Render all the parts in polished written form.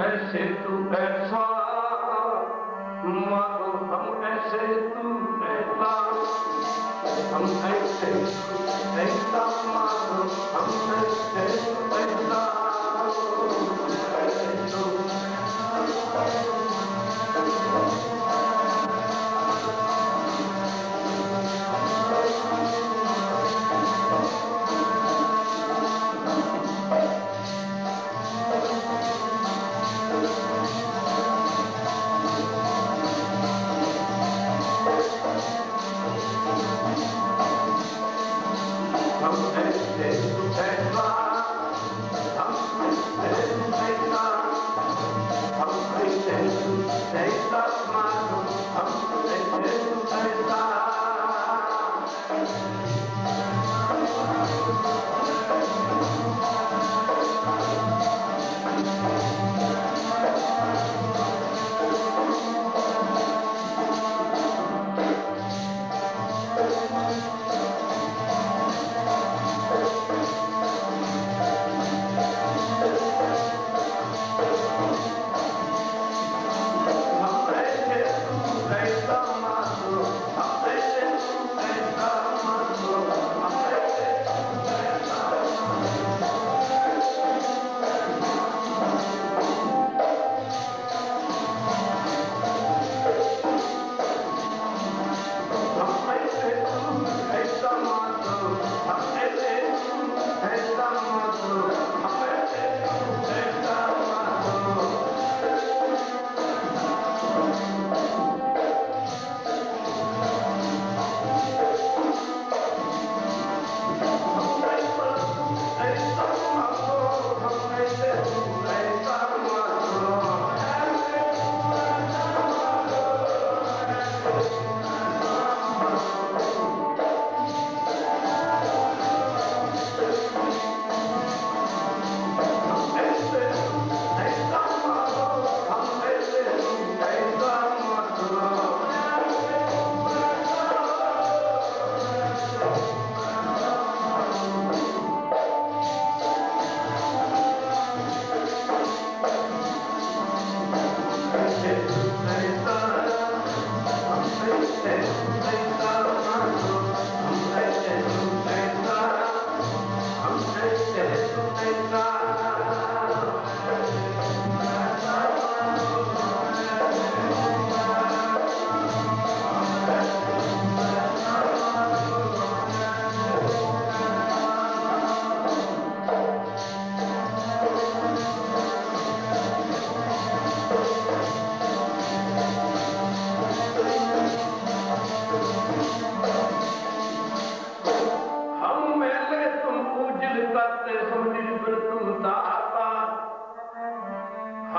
ऐसे तू ऐसा मारो, हम ऐसे तू ऐसा, हम ऐसे तू ऐसा मारो, हम ऐसे तू ऐसा, ऐसे तू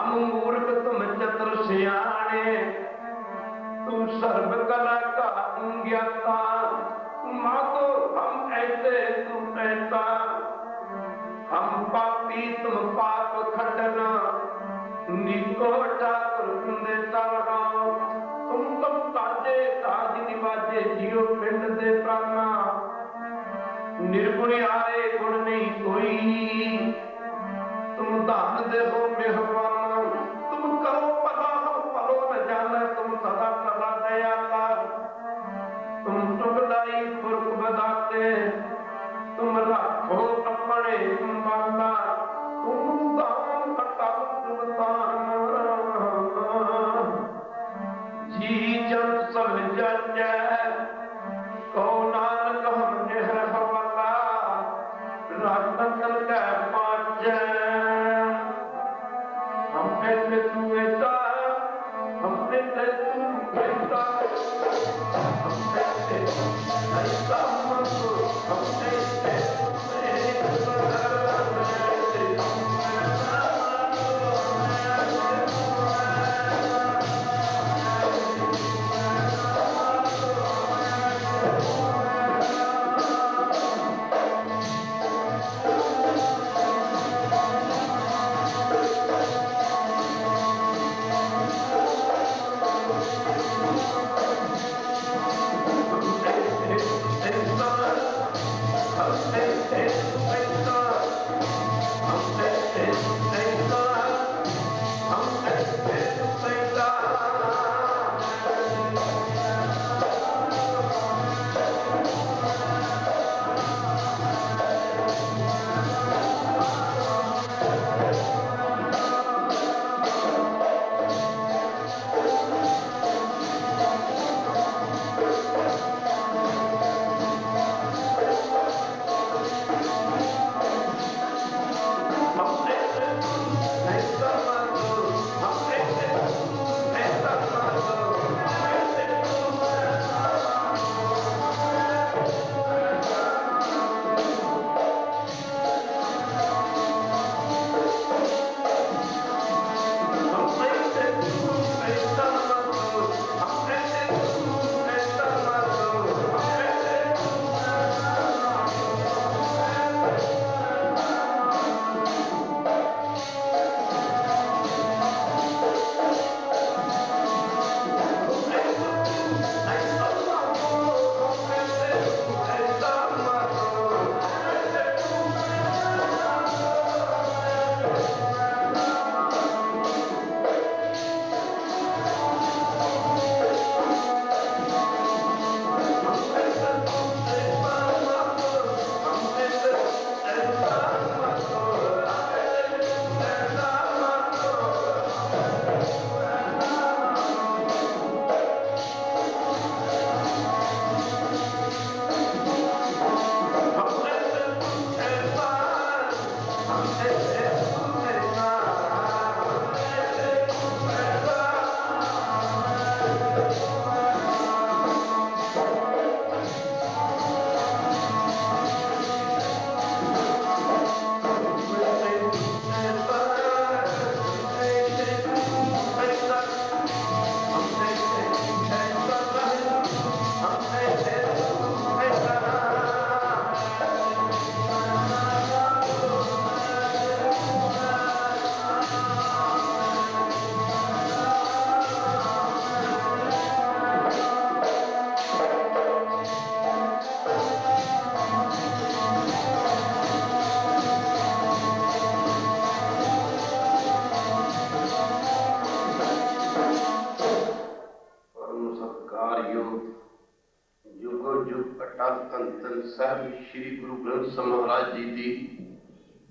हम मूर्ख तुम चतुर सियाणे, तुम सर्व कला का ज्ञाता, मातो हम ऐसे तुम ऐसा, हम पापी तुम पाप खंडना, नीको ठाकुर तुम देता रहा, तुम ताजे ताज निवाजे जियो पिंड दे प्राणा, निर्गुण आए गुण नहीं कोई, तुम दान दे हो मेहरबाना, तुम करो भला हम भलो न जाने, तुम सदा सदा दयाला, तुम टुकड़ाई पुरख बदाते, तुम राखो अपने माला, तुम दान कटाओ तुम दान, जी जन सब जय को नानक हम नेह हवाला, रातन का पाँच हम ऐसे तू ऐसा, हम ऐसे तू ऐसा, हम ऐसे ऐसा मत, हम ऐसे श्री गुरु ग्रंथ साहिब महाराज जी की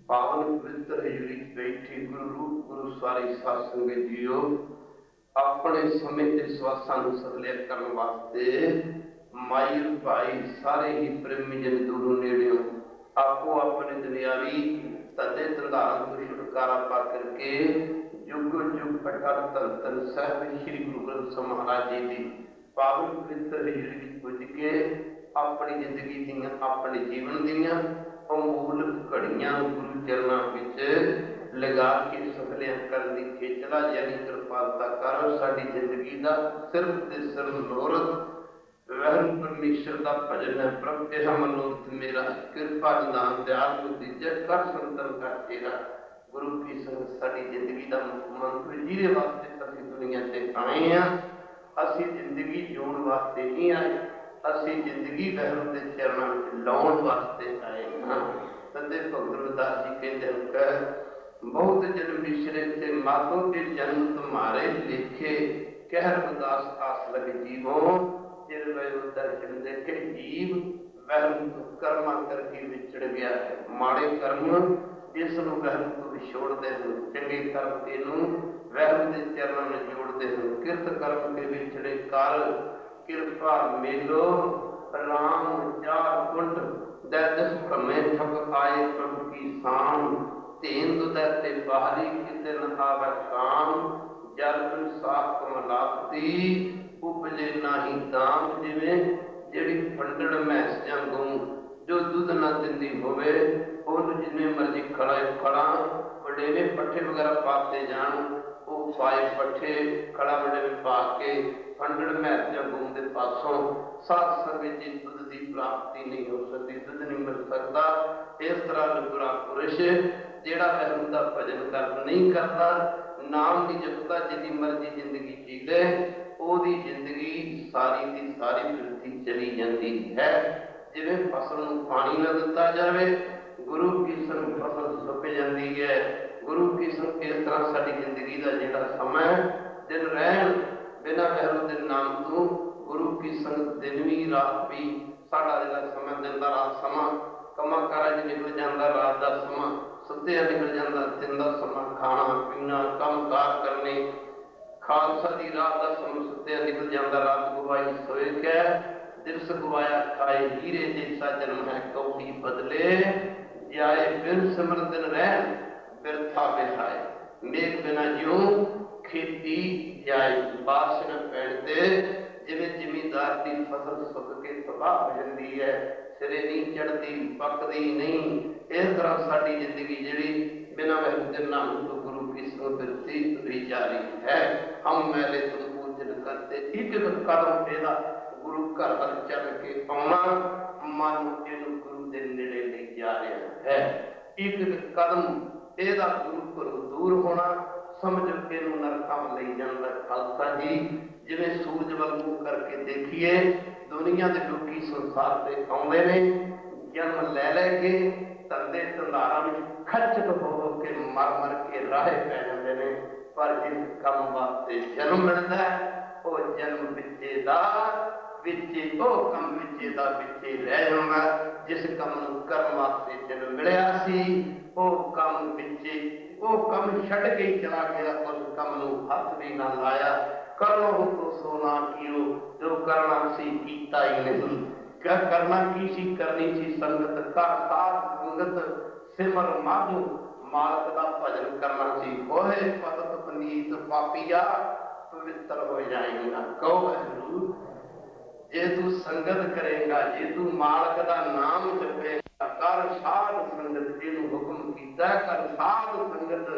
पावन पवित्र हजूरी बैठी गुरु रूप गुरु सारी साध संगत जीओ, अपने समय के सवासां नूं सफल करने वास्ते माई भाई सारे ही प्रेमी जन दूरों नेड़ियों आपो अपने दुनियावी धंधे धंधार को छुटकारा पा करके युग युग अटल तन साहिब श्री गुरु ग्रंथ साहिब महाराज जी की पावन पवित्र हजूरी पुज के अपनी जिंदगी दियां अपने जीवन दियां अमूल घड़ियां गुरु चरणों विच लगा के सफल ਚੱਲਿਆ ਕਰਨ ਦੀ ਖੇਚਲਾ ਯਾਨੀ ਕਿਰਪਾਲਤਾ ਕਰ। ਸਾਡੀ ਜ਼ਿੰਦਗੀ ਦਾ ਸਿਰਫ ਤੇ ਸਿਰਫ ਮਨੋਰਥ ਵਹਿਰੂ ਪਰਮੇਸ਼ਰ ਦਾ ਭਜਨ ਹੈ। ਪ੍ਰਭ ਇਹ ਮਨੋਰਥ ਮੇਰਾ, ਕਿਰਪਾ ਨਿਦਾਨ ਦਿਆਲ ਨੂੰ ਦੀਜੈ, ਕਰ ਸੰਤਨ ਕਰ ਤੇਰਾ। ਗੁਰੂ ਕੀ ਸੰਗਤ ਸਾਡੀ ਜ਼ਿੰਦਗੀ ਦਾ ਮੁੱਖ ਮੰਤਰ, ਜਿਹਦੇ ਵਾਸਤੇ ਅਸੀਂ ਦੁਨੀਆ ਤੇ ਆਏ ਹਾਂ। ਅਸੀਂ ਜ਼ਿੰਦਗੀ ਜਿਉਣ ਵਾਸਤੇ ਨਹੀਂ ਆਏ, ਅਸੀਂ ਜ਼ਿੰਦਗੀ ਵਹਿਰੂ ਦੇ ਚਰਨਾਂ ਵਿੱਚ ਲਾਉਣ ਵਾਸਤੇ ਆਏ ਹਾਂ। ਤਦੇ ਭਗਤ ਰਵਿਦਾਸ ਜੀ ਕਹਿੰਦੇ ਹਨ, ਬਹੁਤ ਜਨ ਵਿਸਰੇ ਤੇ ਮਾਤੋ ਕੇ ਜਨਮ ਤੁਮਾਰੇ ਲਿਖੇ, ਕਹਿ ਰਵਿਦਾਸ ਆਸ ਲਗ ਜੀਵੋ, ਜਿਨ ਵਹਿਰੂ ਦਰਸ਼ਨ ਦੇਖੇ। ਜੀਵ ਵਹਿਰੂ ਕਰਮਾਂ ਕਰਕੇ ਵਿਛੜ ਗਿਆ ਹੈ। ਮਾੜੇ ਕਰਮ ਇਸ ਨੂੰ ਵਹਿਰੂ ਤੋਂ ਵਿਛੋੜਦੇ ਹਨ, ਚੰਗੇ ਕਰਮ ਇਹਨੂੰ ਵਹਿਰੂ ਦੇ ਚਰਨਾਂ ਨੂੰ ਜੋੜਦੇ ਹਨ। ਕਿਰਤ ਕਰਮ ਕੇ ਵਿਛੜੇ ਕਰ, ਕਿਰਪਾ ਮੇਲੋ ਰਾਮ ਚਾਰ ਕੁੰਟ, दै दस भ्रमे ठग आए प्रभु की शान, तेन दुदै ते बाहरी किते न आवे काम, जल बिन साख कमलापति उपजे नाही दाम। जिवें ਜਿਹੜੀ ਫੰਡਣ ਮੈਸ ਜਾਂ ਗਊ ਜੋ ਦੁੱਧ ਨਾ ਦਿੰਦੀ ਹੋਵੇ, ਉਹਨੂੰ ਜਿੰਨੇ ਮਰਜ਼ੀ ਖੜਾ ਵਡੇਵੇਂ ਪੱਠੇ ਵਗੈਰਾ ਪਾਤੇ ਜਾਣ, ਉਹ ਪਾਏ ਪੱਠੇ ਖੜਾ ਵਡੇਵੇਂ ਪਾ ਕੇ ਫੰਡਣ ਮੈਸ ਜਾਂ ਗਊ ਦੇ ਪਾਸੋਂ ਸਾਧ ਸੰਗਤ ਦੀ ਦੁੱਧ ਦੀ ਪ੍ਰਾਪਤੀ ਨਹੀਂ ਹੋ ਸਕਦੀ, ਦੁੱਧ ਨਹੀਂ ਮਿਲ ਸਕਦਾ। ਇਸ ਤਰ੍ਹਾਂ ਲੁਗਰਾ ਪੁਰਸ਼ ਜਿਹੜਾ ਵਹਿਰੂ ਦਾ ਭਜਨ ਨਹੀਂ ਕਰਦਾ, ਨਾਮ ਨਹੀਂ ਜਪਦਾ, ਜਿੰਨੀ ਮਰਜ਼ੀ ਜ਼ਿੰਦਗੀ ਜੀ ਲੈ, ਉਹਦੀ ਜ਼ਿੰਦਗੀ ਸਾਰੀ ਦੀ ਸਾਰੀ ਬਿਰਥੀ ਚਲੀ ਜਾਂਦੀ ਹੈ। ਜਿਵੇਂ ਫਸਲ ਨੂੰ ਪਾਣੀ ਨਾ ਦਿੱਤਾ ਜਾਵੇ, ਗੁਰੂ ਕੀ ਸੰਗ ਫਸਲ ਸੁੱਕ ਜਾਂਦੀ ਹੈ। ਗੁਰੂ ਕੀ ਸੰਗ ਇਸ ਤਰ੍ਹਾਂ ਸਾਡੀ ਜ਼ਿੰਦਗੀ ਦਾ ਜਿਹੜਾ ਸਮਾਂ ਦਿਨ ਰਹਿਣ ਬਿਨਾਂ ਵਹਿਰੂ ਦੇ ਨਾਮ ਤੋਂ, ਗੁਰੂ ਕੀ ਸੰਗਤ ਦਿਨ ਵੀ ਰਾਤ ਵੀ ਸਾਡਾ ਜਿਹੜਾ ਸਮਾਂ, ਦਿਨ ਦਾ ਰਾਤ ਸਮਾਂ ਕੰਮਾਂ ਕਾਰਾਂ 'ਚ ਨਿਕਲ ਜਾਂਦਾ, ਰਾਤ ਦਾ ਸਮਾਂ ਸੁੱਤਿਆਂ ਨਿਕਲ ਜਾਂਦਾ, ਦਿਨ ਦਾ ਸਮਾਂ ਖਾਣਾ ਪੀਣਾ ਕੰਮ ਕਾਰ ਕਰਨੇ, ਖਾਲਸਾ ਦੀ ਰਾਤ ਦਾ ਸਮਾਂ ਸੁੱਤਿਆਂ ਨਿਕਲ ਜਾਂਦਾ। ਰਾਤ ਗਵਾਈ ਸੋਏ ਕੈ ਦਿਵਸ ਗਵਾਇਆ ਖਾਏ, ਹੀਰੇ ਜੈਸਾ ਜਨਮ ਹੈ ਕੌਡੀ ਬਦਲੇ, ਜਾਏ ਬਿਨ ਸਿਮਰ ਦਿਨ ਰਹਿਣ ਬਿਰਥਾ ਬਿਹਾਏ। ਮੇਘ ਬਿਨਾ ਜਿਉ ਖੇਤੀ ਜਾਏ, ਬਾਰਿਸ਼ ਨਾ ਪੈਣ ਤੇ ਜਿਵੇਂ ਜ਼ਿਮੀਂਦਾਰ ਦੀ ਫਸਲ ਸੁੱਕ ਕੇ ਤਬਾਹ ਹੋ ਜਾਂਦੀ ਹੈ, ਸਿਰੇ ਨਹੀਂ ਚੜ੍ਹਦੀ, ਪੱਕਦੀ ਨਹੀਂ। ਇਸ ਤਰ੍ਹਾਂ ਸਾਡੀ ਜ਼ਿੰਦਗੀ ਜਿਹੜੀ ਬਿਨਾਂ ਵਹਿਰੂ ਦੇ ਨਾਮ ਤੋਂ ਗੁਰੂ ਕੀ ਸੰਗਤ ਬਿਰਤੀ ਤੁਰੀ ਜਾ ਰਹੀ ਹੈ। ਹਮ ਮੈਲੇ ਤੁਮ ਪੂਜਨ ਕਰਤੇ, ਇੱਕ ਕਦਮ ਇਹਦਾ ਗੁਰੂ ਘਰ ਵੱਲ ਚੱਲ ਕੇ ਆਉਣਾ, ਮਨ ਇਹਨੂੰ ਗੁਰੂ ਦੇ ਨੇੜੇ ਲੈ ਜਾ ਰਿਹਾ ਹੈ। ਇੱਕ ਕਦਮ ਇਹਦਾ ਗੁਰੂ ਘਰੋਂ ਦੂਰ ਹੋਣਾ, ਸਮਝ ਕੇ ਇਹਨੂੰ ਨਰਕਾਂ ਵੱਲ ਲਈ ਜਾਂਦਾ। ਖਾਲਸਾ ਜੀ, ਜਿਵੇਂ ਸੂਰਜ ਵੱਲ ਮੂੰਹ ਕਰਕੇ ਦੇਖੀਏ, ਦੁਨੀਆ ਦੇ ਲੋਕੀ ਸੰਸਾਰ ਤੇ ਆਉਂਦੇ ਨੇ, ਜਨਮ ਲੈ ਲੈ ਕੇ ਧੰਦੇ ਧੰਦਾਰਾਂ ਵਿੱਚ ਖੱਚਤ ਹੋ ਕੇ ਮਰ ਕੇ ਰਾਹੇ ਪੈ ਜਾਂਦੇ ਨੇ। ਪਰ ਜਿਸ ਕੰਮ ਵਾਸਤੇ ਜਨਮ ਮਿਲਦਾ, ਉਹ ਜਨਮ ਵਿੱਚੇ ਦਾ ਵਿੱਚੇ, ਉਹ ਕੰਮ ਵਿੱਚੇ ਦਾ ਵਿੱਚੇ ਰਹਿ ਜਾਂਦਾ। ਜਿਸ ਕੰਮ ਨੂੰ ਕਰਨ ਵਾਸਤੇ ਜਨਮ ਮਿਲਿਆ ਸੀ, ਉਹ ਕੰਮ ਵਿੱਚੇ, ਉਹ ਕੰਮ ਛੱਡ ਕੇ ਹੀ ਚਲਾ ਗਿਆ, ਉਸ ਕੰਮ ਨੂੰ ਹੱਥ ਵੀ ਨਾ ਲਾਇਆ। ਕਰੋ ਹੁਕਮ ਸੋ ਨਾ ਕੀਓ, ਜੋ ਕਰਨਾ ਸੀ ਕੀਤਾ ਹੀ ਨਹੀਂ। ਕਿਆ ਕਰਨਾ ਕੀ ਸੀ? ਕਰਨੀ ਸੀ ਸੰਗਤ ਕਰ ਸਾਧ ਸੰਗਤ ਸਿਮਰ ਮਾਧੂ, ਮਾਲਕ ਦਾ ਭਜਨ ਕਰਨਾ ਸੀ। ਹੋਏ ਪਤਤ ਪਨੀਤ ਪਾਪੀਆ ਪਵਿੱਤਰ ਹੋ ਜਾਏਗਾ। ਕਹੋ ਵਾਹਿਗੁਰੂ, ਜੇ ਤੂੰ ਸੰਗਤ ਕਰੇਗਾ, ਜੇ ਤੂੰ ਮਾਲਕ ਦਾ ਨਾਮ ਜਪੇਗਾ, ਕਰ ਸਾਧ ਸੰਗਤ, ਜਿਹਨੂੰ ਹੁਕਮ ਕੀਤਾ ਕਰ ਸਾਧ ਸੰਗਤ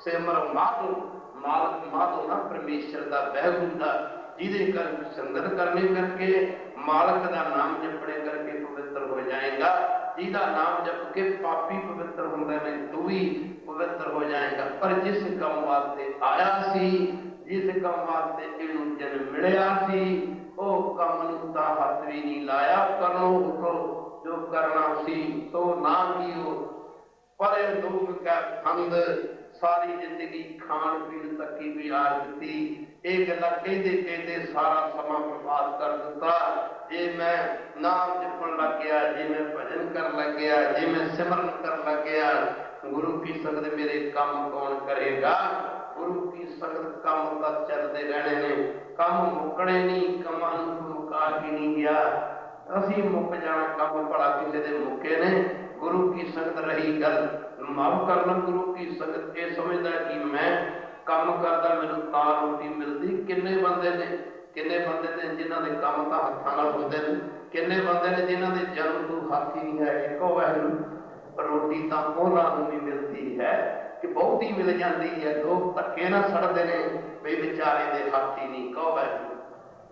ਸਿਮਰ ਮਾਧੂ, ਮਾਲਕ ਮਾਧੋ ਨਾ ਪਰਮੇਸ਼ਰ ਦਾ, ਵਹਿਗੁਰੂ ਦਾ, ਜਿਹਦੇ ਕਰ ਸੰਗਤ ਕਰਨੇ ਕਰਕੇ, ਮਾਲਕ ਦਾ ਨਾਮ ਜਪਣੇ ਕਰਕੇ ਪਵਿੱਤਰ ਹੋ ਜਾਏਗਾ। ਜਿਹਦਾ ਨਾਮ ਜਪ ਕੇ ਪਾਪੀ ਪਵਿੱਤਰ ਹੁੰਦੇ ਨੇ, ਤੂੰ ਵੀ ਪਵਿੱਤਰ ਹੋ ਜਾਏਗਾ। ਪਰ ਜਿਸ ਕੰਮ ਵਾਸਤੇ ਆਇਆ ਸੀ, ਜਿਸ ਕੰਮ ਵਾਸਤੇ ਇਹਨੂੰ ਜਨਮ ਮਿਲਿਆ ਸੀ, ਉਹ ਕੰਮ ਨੂੰ ਤਾਂ ਹੱਥ ਵੀ ਨਹੀਂ ਲਾਇਆ। ਕਰੋ ਹੁਕਮ ਜੋ ਕਰਨਾ ਸੀ ਸੋ ਨਾ ਕੀਓ, ਪਰੇ ਲੋਕ ਕੈ ਫੰਦ, ਸਾਰੀ ਜ਼ਿੰਦਗੀ ਖਾਣ ਪੀਣ ਤੱਕ ਹੀ ਗੁਜ਼ਾਰ ਦਿੱਤੀ। ਇਹ ਗੱਲਾਂ ਕਹਿੰਦੇ ਕਹਿੰਦੇ ਸਾਰਾ ਸਮਾਂ ਬਰਬਾਦ ਕਰ ਦਿੱਤਾ। ਜੇ ਮੈਂ ਨਾਮ ਜਪਣ ਲੱਗ ਗਿਆ, ਜੇ ਮੈਂ ਭਜਨ ਕਰਨ ਲੱਗ ਗਿਆ, ਜੇ ਮੈਂ ਸਿਮਰਨ ਕਰਨ ਲੱਗ ਗਿਆ, ਗੁਰੂ ਕੀ ਸੰਗਤ ਮੇਰੇ ਕੰਮ ਕੌਣ ਕਰੇਗਾ? ਗੁਰੂ ਕੀ ਸੰਗਤ ਕੰਮ ਤਾਂ ਚੱਲਦੇ ਰਹਿਣੇ ਨੇ, ਕੰਮ ਮੁੱਕਣੇ ਨਹੀਂ। ਕੰਮਾਂ ਨੂੰ ਮੁਕਾ ਕੇ ਨਹੀਂ ਗਿਆ, ਅਸੀਂ ਮੁੱਕ ਜਾਣਾ। ਕੰਮ ਭਲਾ ਕਿਸੇ ਦੇ ਮੁੱਕੇ ਨੇ। ਗੁਰੂ ਕੀ ਸੰਗਤ ਰਹੀ ਗੱਲ ਮਾਫ ਕਰਨਾ, ਗੁਰੂ ਕੀ ਸੰਗਤ ਇਹ ਸਮਝਦਾ ਕਿ ਮੈਂ ਕੰਮ ਕਰਦਾ, ਮੈਨੂੰ ਤਾਂ ਰੋਟੀ ਮਿਲਦੀ। ਕਿੰਨੇ ਬੰਦੇ ਨੇ, ਕਿੰਨੇ ਬੰਦੇ ਨੇ ਜਿਨ੍ਹਾਂ ਦੇ ਕੰਮ ਤਾਂ ਹੱਥਾਂ ਨਾਲ ਹੁੰਦੇ ਨੇ, ਕਿੰਨੇ ਬੰਦੇ ਨੇ ਜਿਨ੍ਹਾਂ ਦੇ ਜਨਮ ਤੋਂ ਹੱਥ ਹੀ ਨਹੀਂ ਹੈ। ਇੱਕੋ ਵਾਹਿਗੁਰੂ, ਰੋਟੀ ਤਾਂ ਉਹਨਾਂ ਨੂੰ ਵੀ ਮਿਲਦੀ ਹੈ कि बहुती मिल जाती है, लोग धक्के ना सड़ते ने भी बेचारे दे हथ ही नहीं कहो है।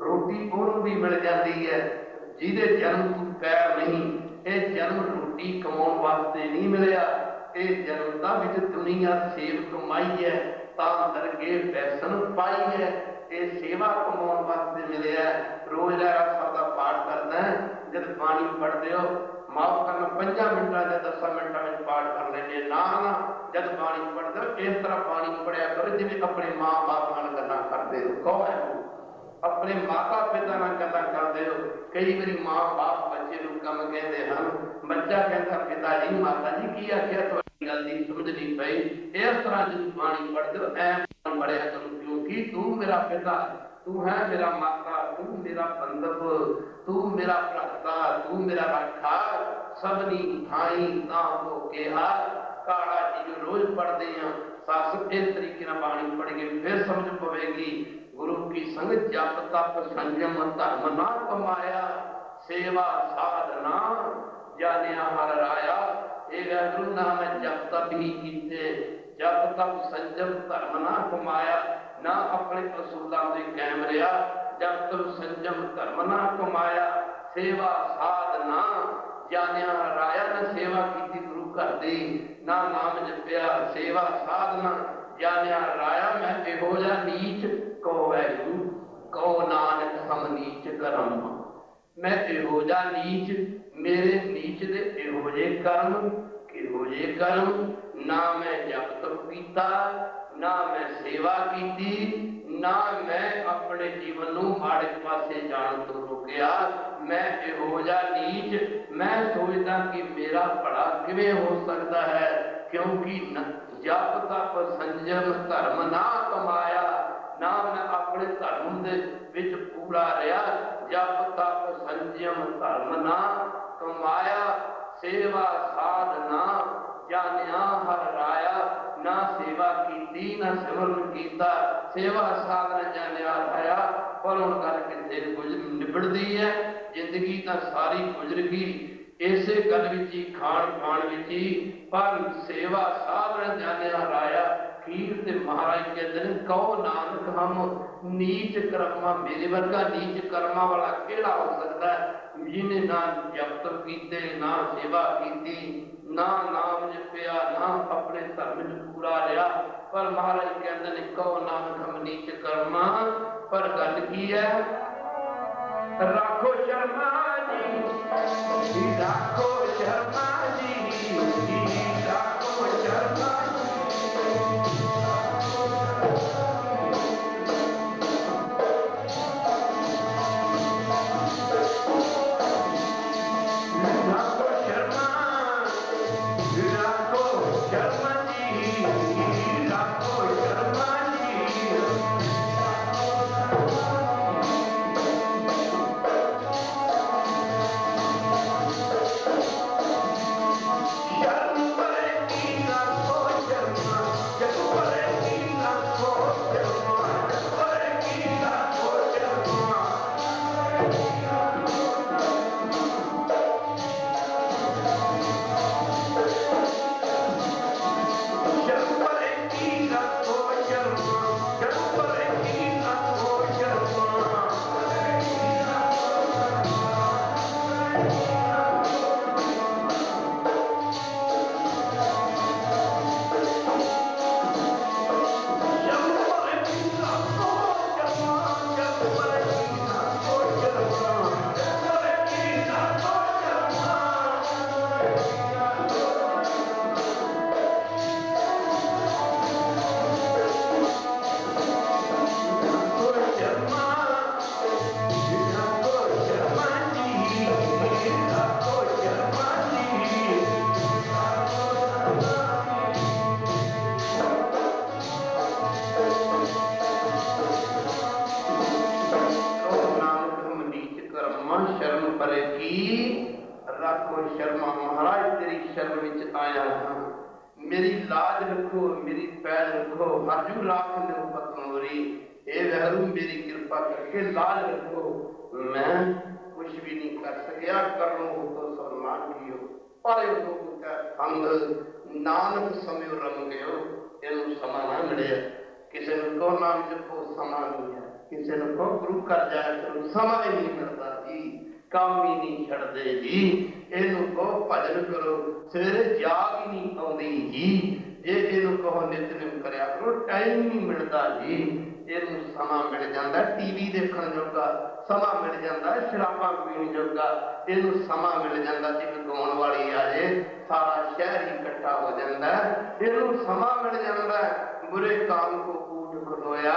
रोटी ਉਹਨੂੰ भी मिल जाती है ਜਿਹਦੇ जन्म तू पैर नहीं। ये जन्म रोटी कमाने वास्ते नहीं मिलया, ये जन्म का विच दुनिया सेव कमाई है, तां करके पैसन पाई है। ये सेवा कमाने वास्ते मिले। रोज रहरा साहब का पाठ करना है, जब बाणी पढ़ते हो माफ करना 5 मिनटा या 10 मिनटा में पाठ कर लेने ना ना, जब बाणी पढ़ते हो इस तरह बाणी पढ़िया करो जिवें अपने माँ बाप नाल गल्लां करदे हो। कौन है वो? अपने माता पिता नाल गल्लां करदे हो। कई बारी माँ बाप बच्चे नूं कम कहते हैं, बच्चा कहता पिता जी माता जी की आख्या तुहाडी गल दी समझ नहीं पई। इस तरह जब बाणी पढ़ते हो ऐ पढ़िया करो, क्योंकि तू मेरा पिता, तू है मेरा माता, तू मेरा बंधव, तू मेरा भ्राता, तू मेरा रखा, सबनी थाई ना हो कहा। काड़ा जी जो रोज पढ़ते हैं सस इस तरीके ना बाणी पढ़ के फिर समझ पवेगी। गुरु की संगत जप तप संयम धर्म ना कमाया, सेवा साधना जानिया हर राया। ये गुरु नाम है जप तप ही कीते, जप तप संयम धर्म ना कमाया, ना अपने असूलों से कायम रहा, जब तक संयम धर्म ना कमाया। सेवा साधना जानिया राया, ना सेवा की गुरु घर दी, ना नाम जपिया, सेवा साधना जानिया राया। मैं इहो जा नीच कहो है गुरु, कहो नानक हम नीच करम। मैं इहो जा नीच, मेरे नीच दे इहो जे कर्म, किहो जे कर्म। ना मैं जप तप कीता, ना मैं सेवा की, ना मैं अपने जीवन नूं माड़े पासे जाण तो रोकिया। मैं इहो जा नीच, मैं सोचदा कि मेरा भला किवें हो सकता है, क्योंकि जप तप संयम धर्म ना कमाया, ना मैं अपने धर्म दे विच पूरा रहा। जप तप संयम धर्म ना कमाया, सेवा साधना जानिया हर राया। ना सेवा की, ना सिमरन कीता, सेवा साधना जानिया राया। पर हुण गल किथे निबड़दी है, जिंदगी तां सारी गुजर गई इसे गल विच ही, खाण पाण विच ही, पर सेवा साधना जानिया राया। खीर ते महाराज कहते हैं कहो नानक हम नीच कर्मा। मेरे वर्गा नीच कर्मा वाला केड़ा हो सकता है, जिन्हें ना जप तप कीते, ना सेवा की, ना नाम जपिया, ना अपने धर्म च पूरा रहा। पर महाराज कहते हैं कहो नानक हम नीच कर्मा। पर गल की है, राखो शर्मा जी, राखो शर्मा जी, राखो शर्मा शर्मा। महाराज तेरी शरण विच आया हां, मेरी लाज रखो, मेरी पैर रखो, हजू लाख ने पतमोरी। हे वहरू मेरी कृपा करके लाज रखो, मैं कुछ भी नहीं कर सकिया, कर लो तो सम्मान कियो। पर संग नानक समय रम गयो। ਸਮਾਂ ਨਾ ਮਿਲਿਆ। ਕਿਸੇ ਨੂੰ ਕਹੋ ਨਾਮ ਜਪੋ, ਸਮਾਂ ਨਹੀਂ ਹੈ। ਕਿਸੇ ਨੂੰ ਕਹੋ ਗੁਰੂ ਘਰ ਜਾਇਆ ਕਰੋ, ਸਮਾਂ ਹੀ ਨਹੀਂ ਮਿਲਦਾ ਜੀ। ਕੰਮ ਹੀ ਨਹੀਂ ਛੱਡਦੇ ਜੀ। ਇਹਨੂੰ ਕਹੋ ਭਜਨ ਕਰੋ, ਸਵੇਰੇ ਜਾਗ ਹੀ ਨਹੀਂ ਆਉਂਦੀ ਜੀ। ਜੇ ਇਹਨੂੰ ਕਹੋ ਨਿਤਨੇਮ ਕਰਿਆ ਕਰੋ, ਟਾਈਮ ਨਹੀਂ ਮਿਲਦਾ ਜੀ। ਇਹਨੂੰ ਸਮਾਂ ਮਿਲ ਜਾਂਦਾ ਟੀਵੀ ਦੇਖਣ ਜੋਗਾ, ਸਮਾਂ ਮਿਲ ਜਾਂਦਾ ਸ਼ਰਾਬਾਂ ਪੀਣ ਜੋਗਾ, ਇਹਨੂੰ ਸਮਾਂ ਮਿਲ ਜਾਂਦਾ ਇੱਕ ਗਾਉਣ ਵਾਲੀ ਆ ਜੇ ਸਾਰਾ ਸ਼ਹਿਰ ਹੀ ਇਕੱਠਾ ਹੋ ਜਾਂਦਾ। ਇਹਨੂੰ ਸਮਾਂ ਮਿਲ ਜਾਂਦਾ ਬੁਰੇ ਕਾਮ ਕੋ ਕੂਟ ਖਲੋਇਆ,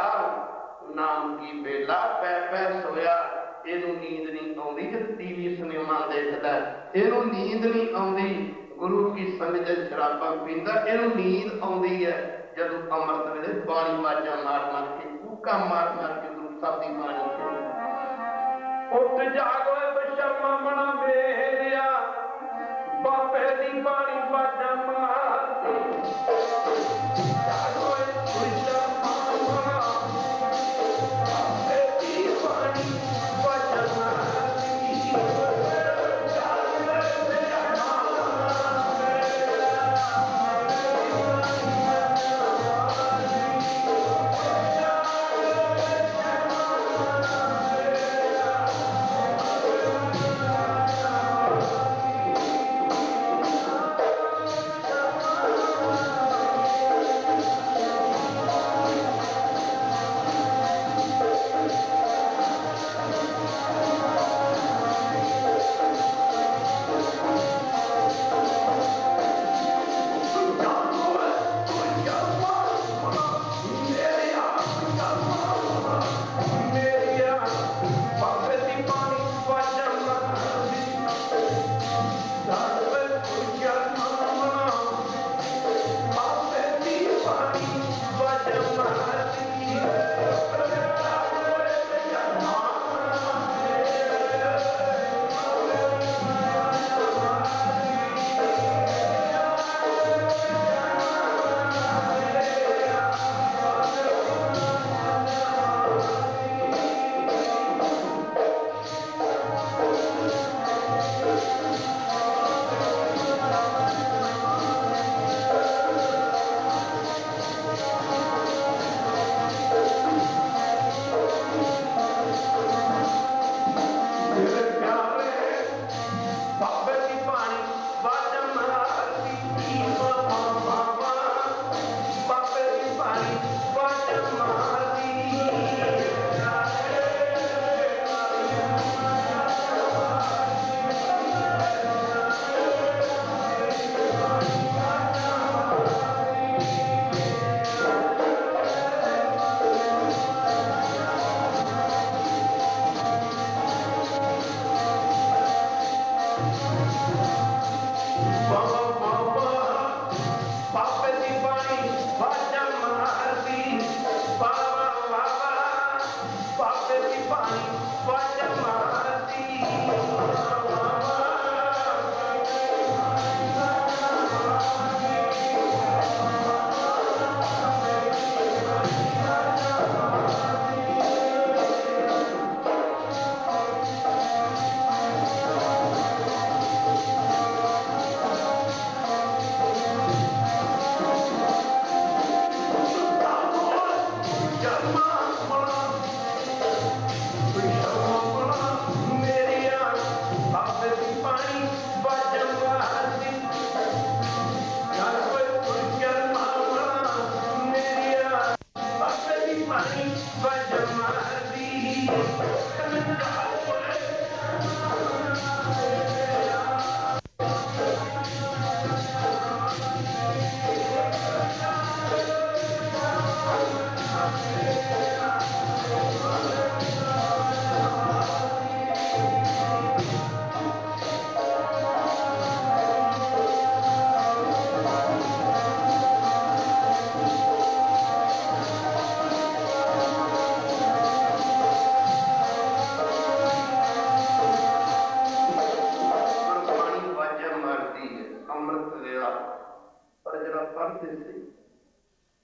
ਨਾਮ ਕੀ ਬੇਲਾ ਪੈ ਪੈ ਸੋਇਆ। ਇਹਨੂੰ ਨੀਂਦ ਨਹੀਂ ਆਉਂਦੀ ਜਦ ਟੀਵੀ ਸਿਨੇਮਾ ਦੇਖਦਾ, ਇਹਨੂੰ ਨੀਂਦ ਨਹੀਂ ਆਉਂਦੀ ਗੁਰੂ ਕੀ ਸੰਗਤ ਸ਼ਰਾਬਾਂ ਪੀਂਦਾ, ਇਹਨੂੰ ਨੀਂਦ ਆਉਂਦੀ ਹੈ ਜਦੋਂ ਅੰਮ੍ਰਿਤ ਵੇਲੇ ਬਾਣੀ ਬਾਜਾਂ ਮਾਰ ਮਾਰ ਕੇ, ਕੂਕਾਂ ਮਾਰ ਮਾਰ ਕੇ ਗੁਰੂ ਸਾਹਿਬ ਦੀ ਬਾਣੀ ਉੱਠ ਜਾਗੋ ਬਸ਼ਰਮਾ ਬਣਾ ਮੇਰਿਆ, ਬਾਬੇ ਦੀ ਬਾਣੀ ਬਾਜਾਂ ਮਾਰਦੀ ਜਾਗੋ ਬਸ਼ਰਮਾ ਬਣਾ, ਬਾਬੇ ਦੀ ਬਾਣੀ ਬਾਜਾਂ ਮਾਰਦੀ।